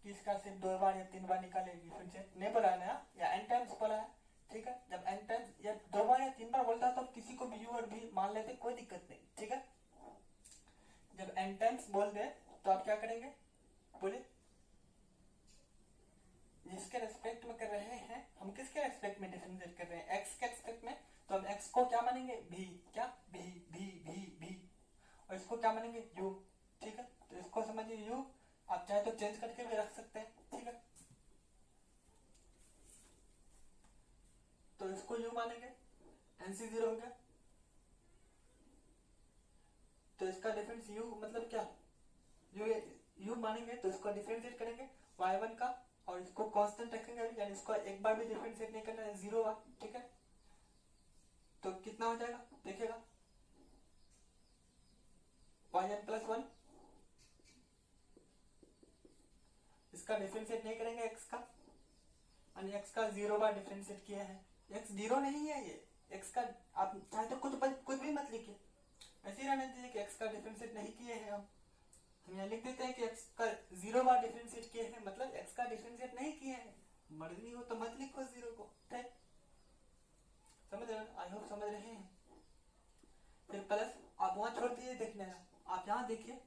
कि इसका सिर्फ 2 बार या 3 बार निकालेगी, फिर से नहीं बोला है ना, या n टाइम्स बोला है, ठीक है। जब n टाइम्स या 2 बार या 3 बार बोलता है तो किसी को भी u और v मान लेते, कोई दिक्कत नहीं, ठीक है। जब n टाइम्स बोल दे तो आप क्या करेंगे बोलिए, जिसके रेस्पेक्ट में कर रहे हैं, हम किसके रेस्पेक्ट में डिफरेंशिएट कर रहे हैं x के रेस्पेक्ट में, तो हम x को क्या मानेंगे v, क्या v और इसको क्या मानेंगे u, ठीक है। तो इसको समझिए u, आप चाहे तो चेंज करके भी रख सकते हैं, ठीक है। तो इसको u मानेंगे, NC0 हो गया। तो इसका डिफरेंस u मतलब क्या, u मानेंगे तो इसको डिफरेंशिएट करेंगे y1 का और इसको कांस्टेंट रखेंगे, यानी इसको एक बार भी डिफरेंशिएट नहीं करना है, 0 बार, ठीक है। तो कितना हो जाएगा देखिएगा yn+1, इसका डिफरेंशिएट नहीं करेंगे x का, यानी x का 0 बार डिफरेंशिएट किया है, x 0 नहीं है, ये x का आप चाहे तो कुछ भी मत लिखिए, ऐसे ही रहने दीजिए कि x का डिफरेंशिएट नहीं किए हैं। हम यहाँ लिख देते हैं कि x का 0 बार डिफरेंशिएट किए हैं, मतलब x का डिफरेंशिएट नहीं किए हैं। मर्जी हो तो मत लिखो 0 को, ठीक। समझ रहे, आई होप समझ रहे हैं। फिर प्लस आप वहां छोड़ दीजिए देखने का, आप यहाँ देखिए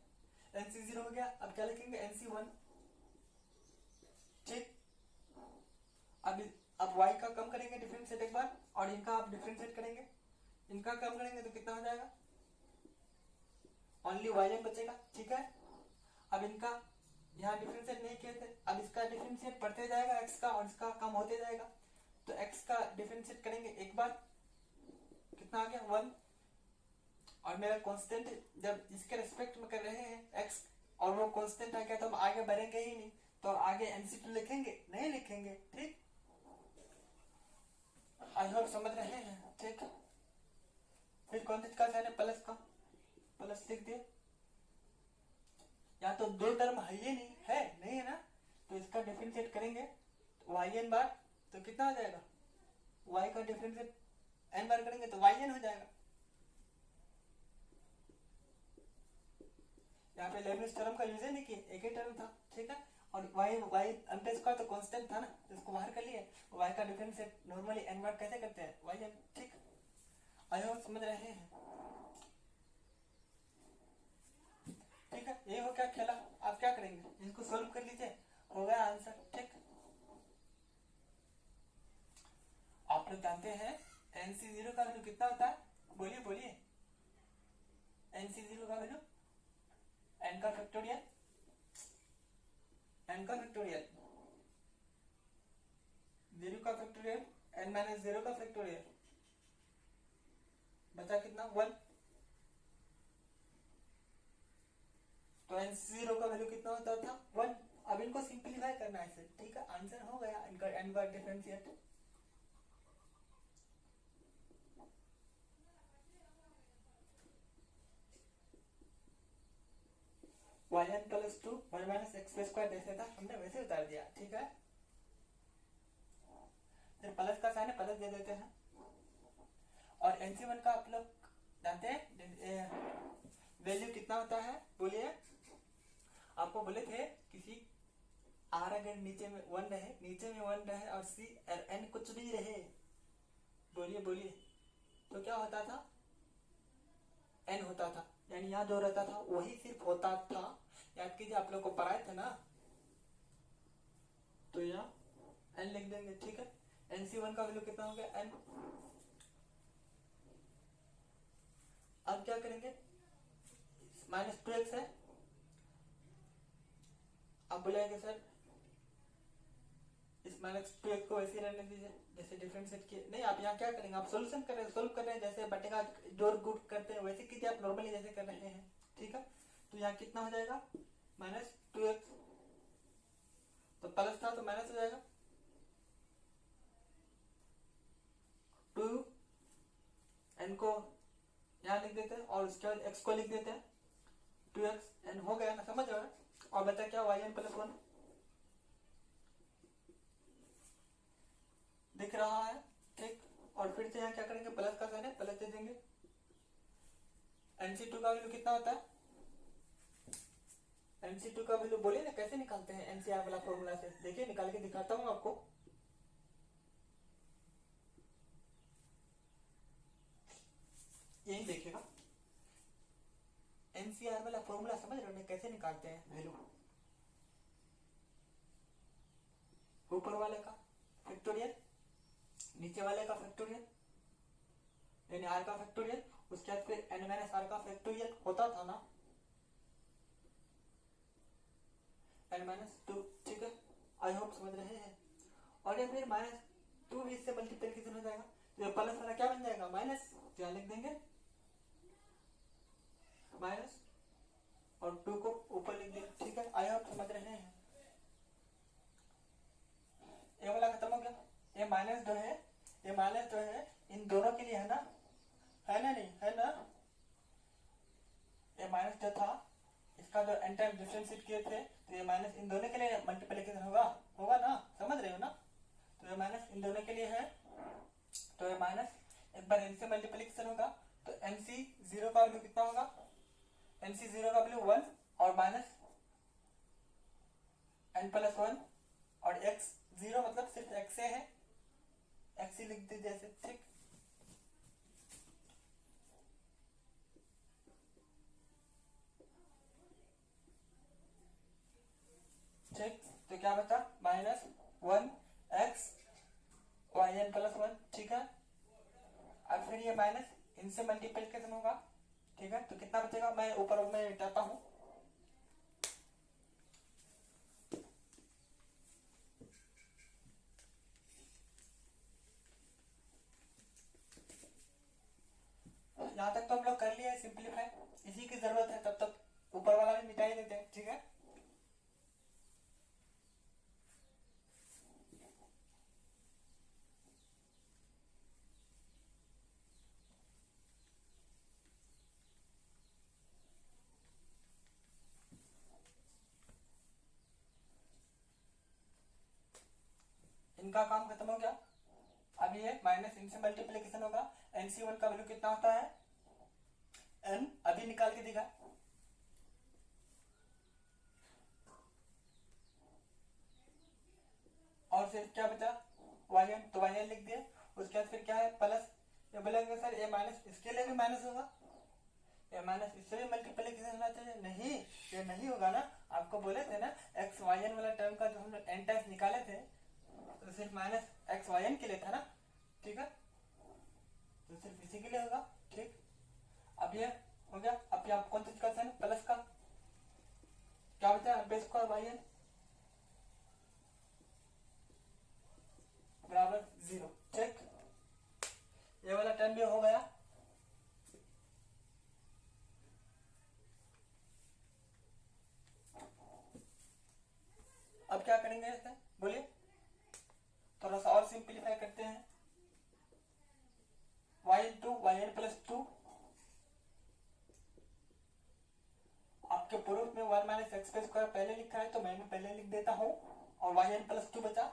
NC0 हो गया। अब क्या लिखेंगे NC1, ठीक। अब y का कम करेंगे डिफरेंशिएट एक बार और इनका आप डिफरेंशिएट करेंगे, इनका कम करेंगे तो कितना हो जाएगा, ओनली yn बचेगा, ठीक है। अब इनका यहाँ डिफरेंशिएट नहीं किए थे, अब इसका डिफरेंशिएट बढ़ते जाएगा x का और इसका कम होते जाएगा, तो x का डिफरेंशिएट करेंगे एक बार, कितना आ गया 1। और मेरा कांस्टेंट जब इसके रेस्पेक्ट में कर रहे हैं x और वो कांस्टेंट आ गया तो हम आगे बढ़ेंगे ही नहीं, तो आगे NC2 लिखेंगे नहीं लिखेंगे, ठीक। आई होप समझ रहे हैं, ठीक। फिर कौन सा साइन है, प्लस का, प्लस लिख दिए। यहाँ तो 2 टर्म है ही नहीं है ना, तो इसका डिफरेंशिएट करेंगे yn बार तो कितना हो जाएगा, y का डिफरेंशिएट n बार करेंगे तो yn हो जाएगा। यहाँ पे लेबनिज थ्योरम का यूज ही नहीं किया, एक ही टर्म था, ठीक है। और y अंतर स्क्वायर तो कांस्टेंट था ना, तो इसको बाहर कर लिए, y का डिफरेंशिएट नॉर्मली n बार कैसे करते हैं yn, ठीक। आई होप समझ रहे हैं, ठीक है। ये हो क्या खेला, आप क्या करेंगे इसको सॉल्व कर लीजिए, हो गया आंसर, ठीक। आप लोग जानते हैं NC0 का वैल्यू कितना होता है, बोलिए NC0 का वैल्यू n का फैक्टोरियल, n का फैक्टोरियल 0 का फैक्टोरियल n माइनस 0 का फैक्टोरियल बचा कितना 1, तो n0 का वैल्यू कितना होता था 1। अब इनको सिंप्लीफाई करना है ऐसे, ठीक है, आंसर हो गया इनका n बार differentiate. yn plus 2 1 minus x square जैसे था हमने वैसे उतार दिया, ठीक है। फिर प्लस का साइन है, प्लस दे देते हैं। और NC1 का आप लोग जानते हैं वैल्यू कितना होता है, बोलिए। आपको बोले थे किसी R अगर नीचे में 1 रहे, नीचे में 1 रहे और C और N कुछ भी रहे, बोलिए बोलिए, तो क्या होता था, N होता था। यानी यहाँ जो रहता था वही सिर्फ होता था। याद कीजिए, आप लोग को पढ़ाए थे ना, तो यहाँ N लिख देंगे, ठीक है। NC1 का वैल्यू कितना हो गया N। अब क्या करेंगे, माइनस 2x है। अब बोलेंगे सर इस माइनस 2x को वैसे रहने दीजिए जैसे डिफरेंशिएट किए। नहीं, आप यहाँ क्या करेंगे, आप सोल्यूशन कर रहे हैं, सोल्व कर रहे हैं, जैसे बटेगा जोड़ गुट करते हैं वैसे कीजिए, आप नॉर्मली जैसे कर रहे हैं, ठीक है। तो यहाँ कितना हो जाएगा माइनस 2x, तो प्लस था तो माइनस हो जाएगा 2, n को यहाँ लिख देते हैं और उसके बाद x को लिख देते हैं 2x, n हो गया ना, समझ रहे हो। और बचा क्या yn प्लस 1 दिख रहा है, ठीक। और फिर से यहाँ क्या करेंगे, प्लस का साइन है, प्लस दे देंगे। NC2 का वैल्यू कितना होता है, NC2 का वैल्यू बोलिए ना कैसे निकालते हैं NCR वाला फॉर्मूला से, देखिए निकाल के दिखाता हूँ आपको। यही देखिएगा, NCR वाला फॉर्मूला समझ रहे हो कैसे निकालते हैं वैल्यू। ऊपर वाले का फैक्टोरियल, नीचे वाले का फैक्टोरियल, यानी r का फैक्टोरियल, उसके बाद फिर n माइनस r का फैक्टोरियल होता था ना, n माइनस 2, ठीक है। आई होप समझ रहे हैं। और ये फिर माइनस 2 भी इससे मल्टीप्लिकेशन हो जाएगा, तो ये प्लस वाला क्या बन जाएगा माइनस, क्या लिख देंगे माइनस, और 2 को ऊपर लिख देंगे, ठीक है। आई होप समझ रहे हैं। ये वाला खत्म हो गया। ये माइनस जो है, ये माइनस जो है इन दोनों के लिए है ना, है ना, नहीं है ना। ये माइनस जो था इसका जो एन टाइम डिफरेंशिएट किए थे, तो ये माइनस इन दोनों के लिए मल्टीप्लिकेशन होगा, होगा ना, समझ रहे हो ना। तो ये माइनस इन दोनों के लिए है, तो ये माइनस एक बार इनसे मल्टीप्लिकेशन होगा, तो NC0 का वैल्यू कितना होगा, NC0 का वैल्यू 1 और माइनस n प्लस 1 और x0 मतलब सिर्फ x है, x ही लिख दीजिए ऐसे, ठीक। ठीक, तो क्या बचा माइनस 1x yn प्लस 1, ठीक है। अब फिर ये माइनस इनसे मल्टीप्लिकेशन होगा, ठीक है। तो कितना बचेगा, मैं ऊपर में मिटाता हूँ। यहाँ तक तो हम लोग कर लिए सिंप्लीफाई, इसी की जरूरत है, तब तक ऊपर वाला भी मिटा ही देते हैं, ठीक है। इनका काम खत्म हो गया। अब ये माइनस इनसे मल्टीप्लिकेशन होगा, NC1 का वैल्यू कितना होता है n, अभी निकाल के दिखा। और फिर क्या बचा yn, तो yn लिख दिया। उसके बाद फिर क्या है प्लस, ये बोलेंगे सर ये माइनस इसके लिए भी माइनस होगा, ये माइनस इससे भी मल्टीप्लिकेशन होना चाहिए, नहीं ये नहीं होगा ना। आपको बोले थे ना एक्स वाई एन वाला टर्म का जो हम लोग n टाइम्स निकाले थे, तो सिर्फ माइनस एक्स वाई एन के लिए था ना, ठीक है। तो सिर्फ इसी के लिए होगा, ठीक। अब ये हो गया। अब यहाँ कौन चीज का साइन, प्लस का, क्या बचा बेस स्क्वायर वाई एन बराबर 0, ठीक। एक्स का स्क्वायर पहले लिखा है तो मैंने पहले लिख देता हूं, और वाई एन प्लस 2 बचा,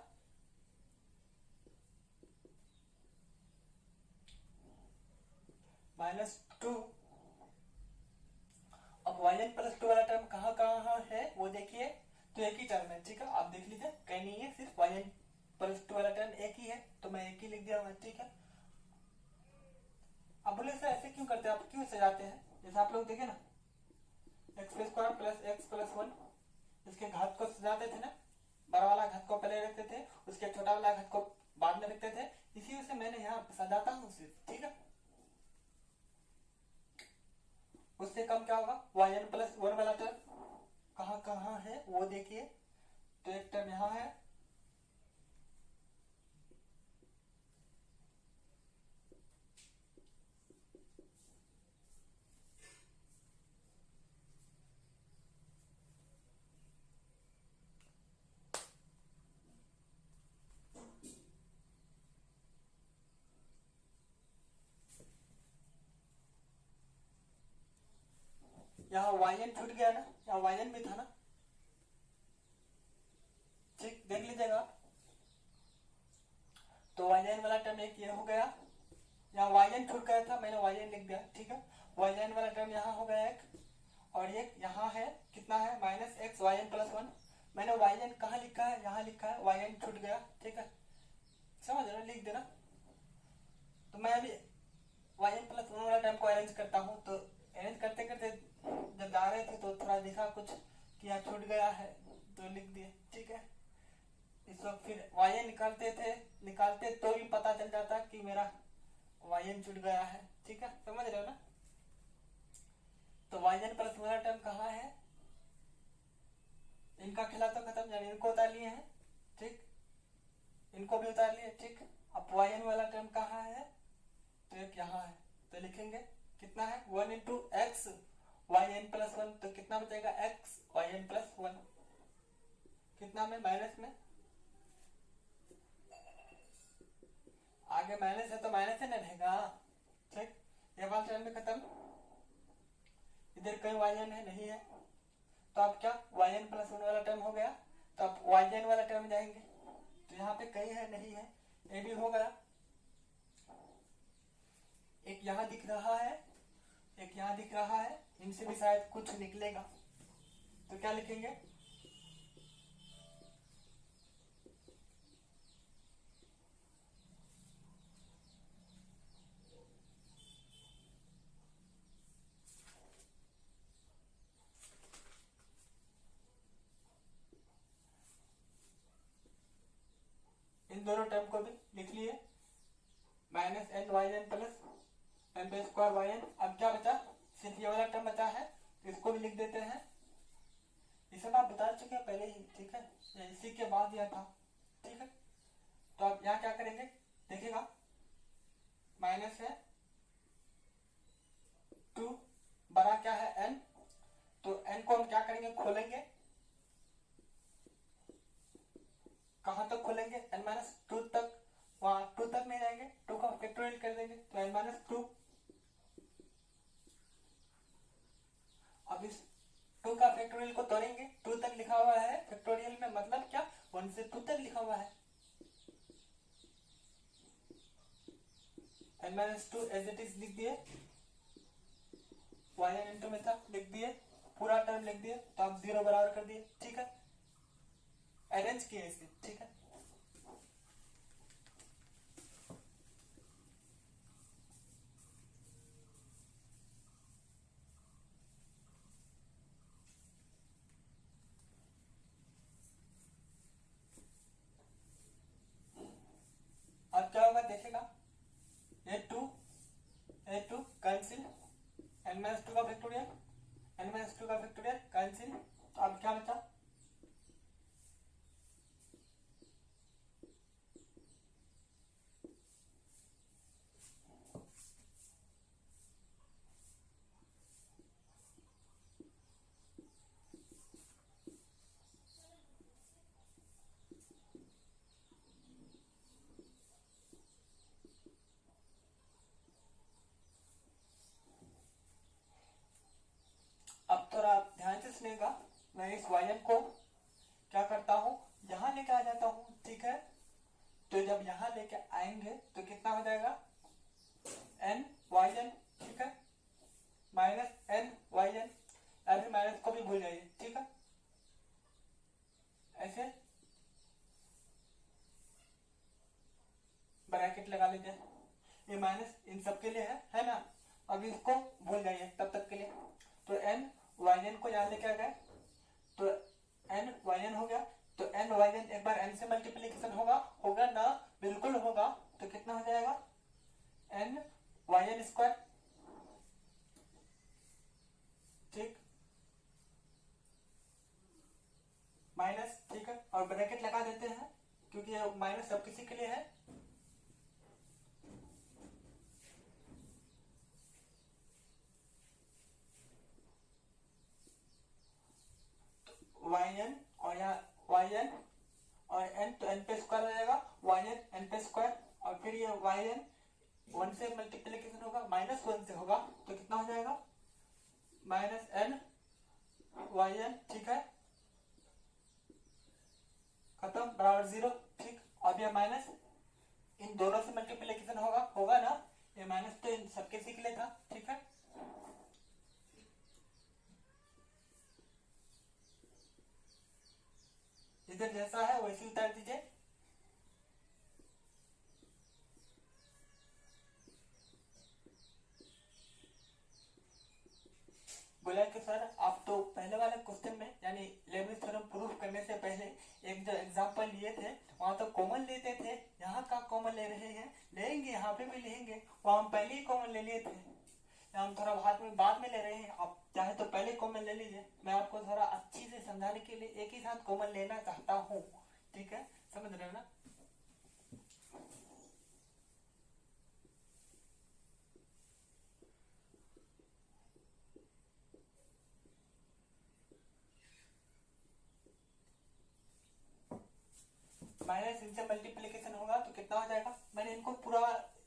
-2। अब वाई एन प्लस 2 वाला टर्म कहाँ कहाँ है वो देखिए, तो एक ही टर्म है, ठीक है, आप देख लीजिए, कहीं नहीं है, सिर्फ वाई एन प्लस 2 वाला टर्म एक ही है, तो मैं एक ही लिख दिया हूँ, ठीक है। अब बोले सर ऐसे क्यों करते हैं, आप क्यों सजाते हैं, जैसे आप लोग देखे ना, x square plus x plus 1, इसके घात को सजाते थे ना, बड़ा वाला घात को पहले रखते थे, उसके छोटा वाला घात को बाद में रखते थे, इसी से मैंने यहाँ सजाता हूँ सिर्फ, ठीक है। उससे कम क्या होगा, वाई एन प्लस 1 वाला टर्म कहाँ कहाँ है वो देखिए, तो एक टर्म यहाँ है, यहाँ वाई एन छूट गया ना, यहाँ वाई एन भी था ना, ठीक, देख लीजिएगा। तो वाई एन वाला टर्म एक ये हो गया, यहाँ वाई एन छूट गया था, मैंने वाई एन लिख दिया, ठीक है। वाई एन वाला टर्म यहाँ हो गया एक, और एक यहाँ है, कितना है, minus x y n plus 1, मैंने वाई एन कहाँ लिखा है, यहाँ लिखा है, वाई एन छूट गया, ठीक है, समझ रहे, लिख देना। तो मैं अभी वाई एन प्लस 1 वाला टर्म को अरेंज करता हूँ, तो अरेंज करते करते जब जा रहे थे तो थोड़ा देखा कुछ कि यहाँ छूट गया है, तो लिख दिए, ठीक है। इस वक्त फिर वाई एन निकालते तो भी पता चल जाता कि मेरा वाई एन छूट गया है, ठीक है, समझ रहे हो ना। तो वाई एन प्लस वाला टर्म कहाँ है, इनका खिला तो खत्म, यानी इनको उतार लिए हैं, ठीक, इनको भी उतार लिए, ठीक। अब वाई एन वाला टर्म कहाँ है, तो एक यहाँ है, तो लिखेंगे कितना है, 1 into x y n plus 1, तो कितना बचेगा, एक्स वाई एन प्लस 1, कितना में, माइनस में, आगे माइनस है तो माइनस ही रहेगा, ठीक। ये वाला टर्म में खत्म, इधर कहीं वाई एन है, नहीं है, तो अब क्या, वाई एन प्लस 1 वाला टर्म हो गया, तो अब वाई एन वाला टर्म जाएंगे, तो यहाँ पे कहीं है, नहीं है, ये भी हो गया, एक यहाँ दिख रहा है, एक यहाँ दिख रहा है, इनसे भी शायद कुछ निकलेगा, तो क्या लिखेंगे, इन दोनों टर्म को भी लिख लिए, minus n y n plus n पे स्क्वायर वाई एन। अब क्या बचा, सिर्फ ये वाला टर्म बचा है, तो इसको भी लिख देते हैं, इसे आप बता चुके हैं पहले ही, ठीक है, इसी के बाद यह था, ठीक है। तो अब यहाँ क्या करेंगे, देखिएगा, माइनस है 2, बड़ा क्या है n, तो n को हम क्या करेंगे, खोलेंगे, कहां तक खोलेंगे, n माइनस 2 तक, वहां 2 तक नहीं जाएंगे, 2 का फैक्टोरियल कर देंगे, तो n माइनस 2, अब इस 2 का फैक्टोरियल को तोड़ेंगे, 2 तक लिखा हुआ है फैक्टोरियल में, मतलब क्या, 1 से 2 तक लिखा हुआ है, n minus 2 as it is लिख दिए, वाई एन इंटू में था, लिख दिए, पूरा टर्म लिख दिए, तो आप 0 बराबर कर दिए, ठीक है, अरेंज किए इसे, ठीक है। अब क्या होगा देखेगा, ए टू कैंसिल, एन माइनस 2 का फैक्टोरियल, एन माइनस 2 का फैक्टोरियल कैंसिल, तो अब क्या बचा, अब थोड़ा ध्यान से सुनेगा, मैं इस वाई को क्या करता हूँ, यहाँ लेके आ जाता हूँ, ठीक है। तो जब यहाँ लेके आएंगे तो कितना हो जाएगा, एन वाई एन, ठीक है, माइनस एन वाई एन, अभी माइनस को भी भूल जाइए, ठीक है। ऐसे ब्रैकेट लगा लीजिए, ये माइनस इन सब के लिए है ना। अब इसको भूल जाइए तब तक के लिए। तो एन वाई एन को यहाँ लेके आ गए, तो एन वाई एन हो गया। तो एन वाई एन एक बार एन से मल्टीप्लीकेशन होगा ना, बिल्कुल होगा। तो कितना हो जाएगा, एन वाई एन स्क्वायर, ठीक, माइनस, ठीक है। और ब्रैकेट लगा देते हैं क्योंकि ये माइनस सब किसी के लिए है। वाई एन और यहाँ वाई एन और एन, तो एन पे स्क्वायर हो जाएगा, वाई एन एन पे स्क्वायर। और फिर ये वाई एन वन से मल्टीप्लीकेशन होगा, माइनस वन से होगा, तो कितना हो जाएगा, माइनस एन वाई एन, ठीक है, खत्म, बराबर जीरो, ठीक। अब ये माइनस इन दोनों से मल्टीप्लीकेशन होगा ना, ये माइनस तो इन सबके सीख ले था, ठीक है। इधर जैसा है वैसे उतार दीजिए। बोला कि सर आप तो पहले वाले क्वेश्चन में यानी लेबनिज थ्योरम प्रूफ करने से पहले एक जो एग्जांपल लिए थे वहां तो कॉमन लेते थे, यहाँ का कॉमन ले रहे हैं, लेंगे यहाँ पे भी लेंगे, वहां हम पहले ही कॉमन ले लिए थे, हम थोड़ा बाद में ले रहे हैं। आप चाहे तो पहले कॉमन ले लीजिए, मैं आपको थोड़ा अच्छी से समझाने के लिए एक ही साथ कॉमन लेना चाहता हूँ, ठीक है, समझ रहे हो ना। माइनस इनसे मल्टीप्लीकेशन होगा तो कितना हो जाएगा, मैंने इनको पूरा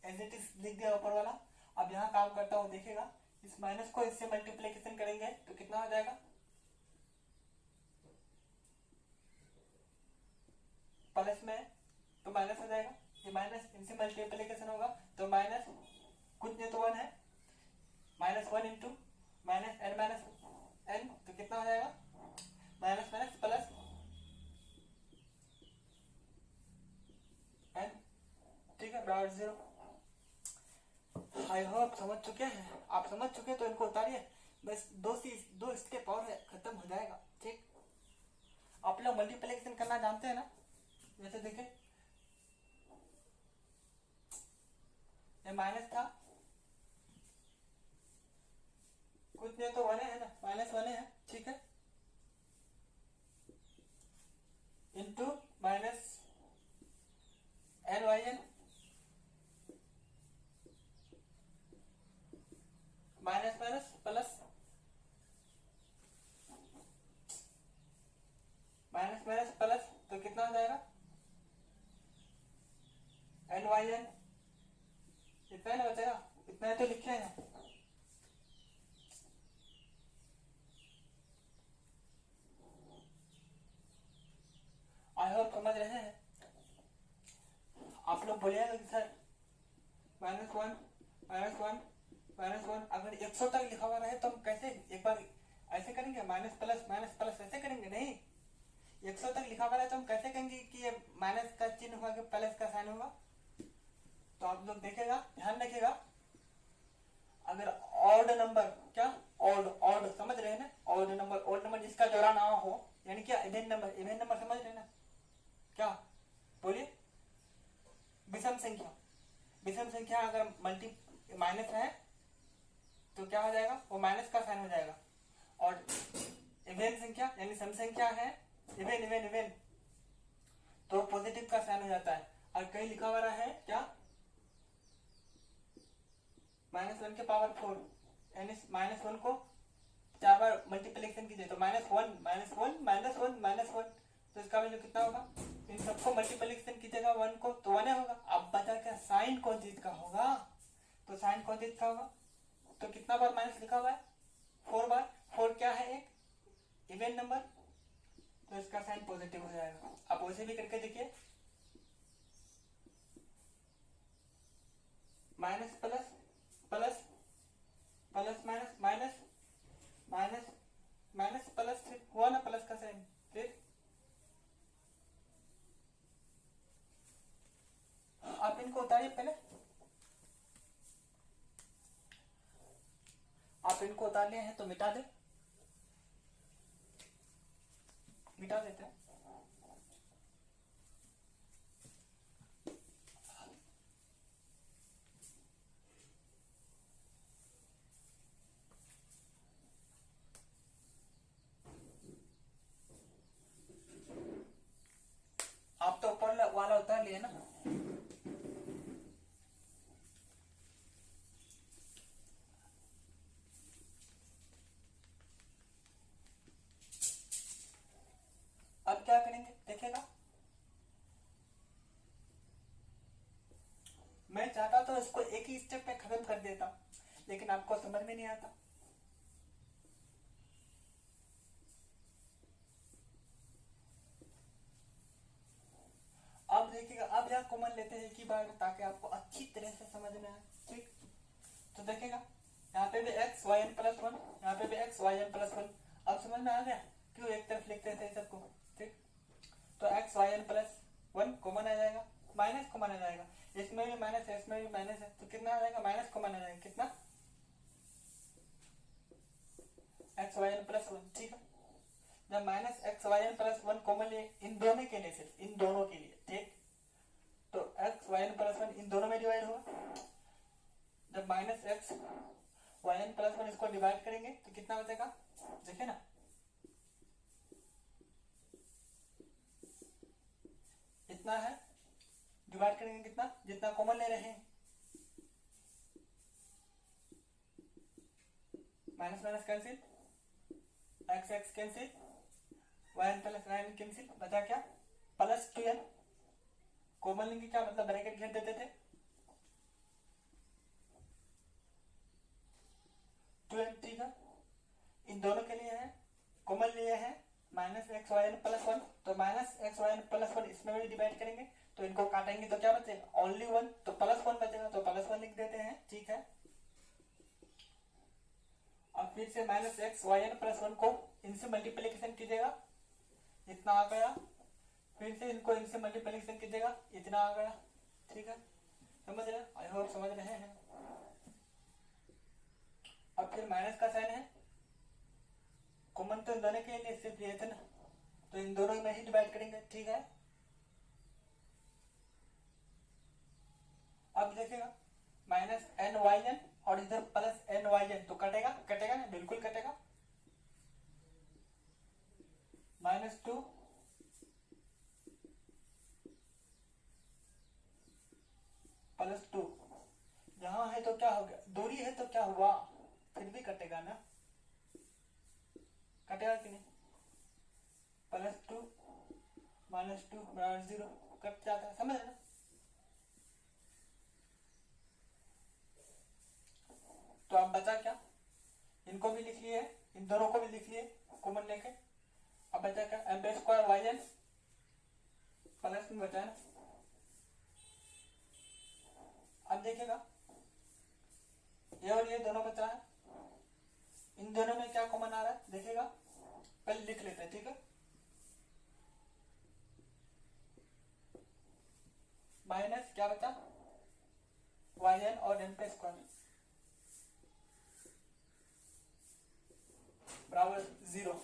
एज इट इज लिख दिया ऊपर वाला। अब यहाँ काम करता हूँ, देखिएगा, इस माइनस को इससे मल्टीप्लीकेशन करेंगे तो कितना हो जाएगा, प्लस में तो माइनस हो जाएगा, ये माइनस इनसे मल्टीप्लीकेशन होगा तो माइनस कुछ नहीं तो वन है, minus one into minus n तो कितना हो जाएगा, माइनस माइनस प्लस एन, ठीक है, बराबर जीरो। आई होप समझ चुके हैं, आप समझ चुके तो इनको उतारिए, बस दो स्टेप और है, खत्म हो जाएगा, ठीक। आप लोग मल्टीप्लीकेशन करना जानते हैं ना, जैसे देखें ये माइनस था, कुछ नहीं तो वन है ना, माइनस वन है, ठीक है, into minus n y n minus minus plus minus minus plus, तो कितना हो जाएगा, एन वाई एन, इतना ही ना बचेगा, इतना ही तो लिखे हैं। आई होप समझ रहे हैं। आप लोग बोलिएगा कि sir minus one minus one minus one, अगर 100 तक लिखा हुआ रहे तो हम कैसे एक बार ऐसे करेंगे, माइनस प्लस ऐसे करेंगे, नहीं, 100 तक लिखा हुआ रहे तो हम कैसे कहेंगे कि ये माइनस का चिन्ह होगा कि प्लस का साइन होगा। तो आप लोग देखेगा, ध्यान रखिएगा, अगर ऑड नंबर, क्या ऑड समझ रहे हैं ना, ऑड नंबर जिसका जोड़ा ना हो, यानी क्या इवेन नंबर समझ रहे हैं ना, क्या बोलिए, विषम संख्या अगर मल्टी माइनस है तो क्या हो जाएगा, वो माइनस का साइन हो जाएगा। और इवेन संख्या यानी सम संख्या है, इवेन तो पॉजिटिव का साइन हो जाता है। और कहीं लिखा हुआ है क्या, माइनस वन के पावर 4, यानी माइनस वन को 4 बार मल्टीप्लीकेशन कीजिए तो माइनस वन, तो इसका वैल्यू कितना होगा, इन सबको मल्टीप्लीकेशन कीजिएगा वन को तो वन होगा। अब बचा क्या, साइन कौन चीज का होगा, तो साइन कौन चीज का होगा, तो कितना बार माइनस लिखा हुआ है, 4 बार, 4 क्या है, एक इवन नंबर तो इसका साइन पॉजिटिव हो जाएगा। आप वैसे भी करके देखिए, minus plus plus plus minus minus minus minus plus हुआ ना प्लस का साइन। फिर आप इनको उतारिए, पहले आप इनको उतार लिए हैं तो मिटा दे, मिटा देते हैं। आप तो ऊपर वाला उतार लिए ना। अब क्या करेंगे देखेगा, मैं चाहता तो इसको एक ही स्टेप में खत्म कर देता, लेकिन आपको समझ में नहीं आता। अब देखिएगा, अब यहाँ कॉमन लेते हैं एक ही बार ताकि आपको अच्छी तरह से समझ में आए। ठीक, तो देखिएगा यहाँ पे भी x y n plus one, यहाँ पे भी x y n plus one. अब समझ में आ गया क्यों एक तरफ लिखते थे सबको। ठीक, तो x y n plus one common आ जाएगा, माइनस कॉमन आ जाएगा, इसमें भी माइनस है इसमें भी माइनस है, तो कितना आ जाएगा माइनस कॉमन आ जाएगा, कितना x y n plus one. ठीक है, जब minus x y n plus one common लिए इन दोनों के लिए, सिर्फ इन दोनों के लिए, ठीक, तो x y n plus one इन दोनों में डिवाइड होगा। जब minus x y n plus one इसको डिवाइड करेंगे तो कितना बचेगा, देखिए ना, इतना है, डिवाइड करेंगे कितना, जितना कॉमन ले रहे हैं, minus minus cancel, x x cancel, y n plus y n cancel, बचा क्या प्लस 2n। कॉमन लेंगे क्या मतलब ब्रैकेट घेर देते थे, 2n। ठीक है, इन दोनों के लिए है, कॉमन लिए है minus x y n plus one, तो minus x y n plus one इसमें भी डिवाइड करेंगे, तो इनको काटेंगे तो क्या बचेगा ओनली वन, तो प्लस वन बचेगा, तो प्लस वन लिख देते हैं। ठीक है, अब फिर से minus x y n plus one को इनसे मल्टीप्लीकेशन कीजिएगा, इतना आ गया, फिर से इनको इनसे मल्टीप्लीकेशन कीजिएगा, इतना आ गया। ठीक है, समझ रहे, आई होप समझ रहे हैं। अब फिर माइनस का साइन है, कॉमन तो इन दोनों के लिए सिर्फ ये थे ना, तो इन दोनों में ही डिवाइड करेंगे। ठीक है, अब देखिएगा माइनस एन वाई एन और इधर प्लस एन वाई एन, तो कटेगा, कटेगा ना, बिल्कुल कटेगा, माइनस टू प्लस टू, यहां है तो क्या हो गया, दूरी है तो क्या हुआ, फिर भी कटेगा ना, कटेगा कि नहीं, प्लस टू माइनस टू बराबर जीरो, कट जाता है, समझ ना। तो अब बचा क्या, इनको भी लिख लिए, इन दोनों को भी लिख लिए कॉमन लेके, अब बचा क्या m square y n plus में बचा है। अब देखिएगा ये और ये दोनों बचा है, इन दोनों में क्या कॉमन आ रहा है देखिएगा, पहले लिख लेते हैं। ठीक है, माइनस क्या बचा वाई एन और एन पे स्क्वायर बराबर जीरो।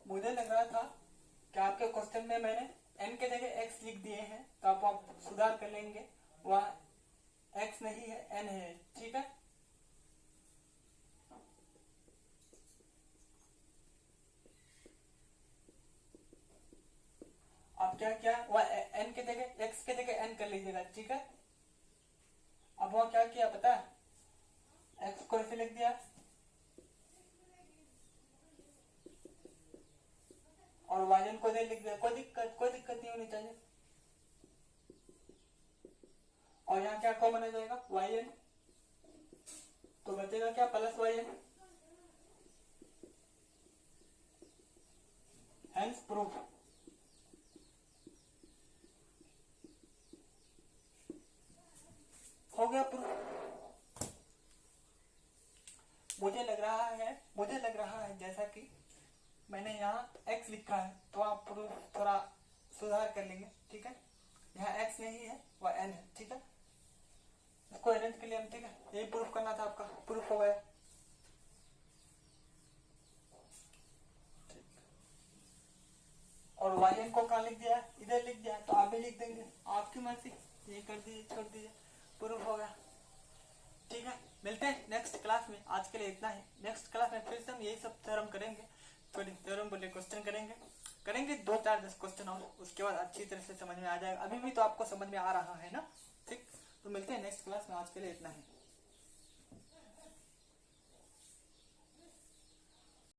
मुझे लग रहा था कि आपके क्वेश्चन में मैंने n के जगह x लिख दिए हैं तो आप सुधार कर लेंगे, वह x नहीं है n है, ठीक है। अब क्या किया, वह n के जगह x के जगह n कर लीजिएगा, ठीक है। अब वह क्या किया पता है, x को ऐसे लिख दिया और y को इधर लिख दिया, कोई दिक्कत नहीं होनी चाहिए। और यहाँ क्या कॉमन आ जाएगा yn, तो बचेगा क्या प्लस yn, हेंस प्रूफ। हो गया प्रूफ। मुझे लग रहा है जैसा कि मैंने यहाँ x लिखा है तो आप प्रूफ थोड़ा सुधार कर लेंगे, ठीक है। यहाँ x नहीं है वह n है, ठीक है। इसको अरेंज के लिए हम, ठीक है, यही प्रूफ करना था आपका, प्रूफ हो गया। और yn को कहाँ लिख दिया, इधर लिख दिया, तो आप भी लिख देंगे, आपकी मर्जी, ये कर दीजिए, छोड़ दीजिए, प्रूफ हो गया, ठीक है। मिलते हैं नेक्स्ट क्लास में, आज के लिए इतना ही। नेक्स्ट क्लास में फिर से हम यही सब थ्योरम करेंगे, थोड़ी थ्योरम बोले क्वेश्चन करेंगे 2-4-10 क्वेश्चन और उसके बाद अच्छी तरह से समझ में आ जाएगा। अभी भी तो आपको समझ में आ रहा है ना, ठीक। तो मिलते हैं नेक्स्ट क्लास में, आज के लिए इतना ही।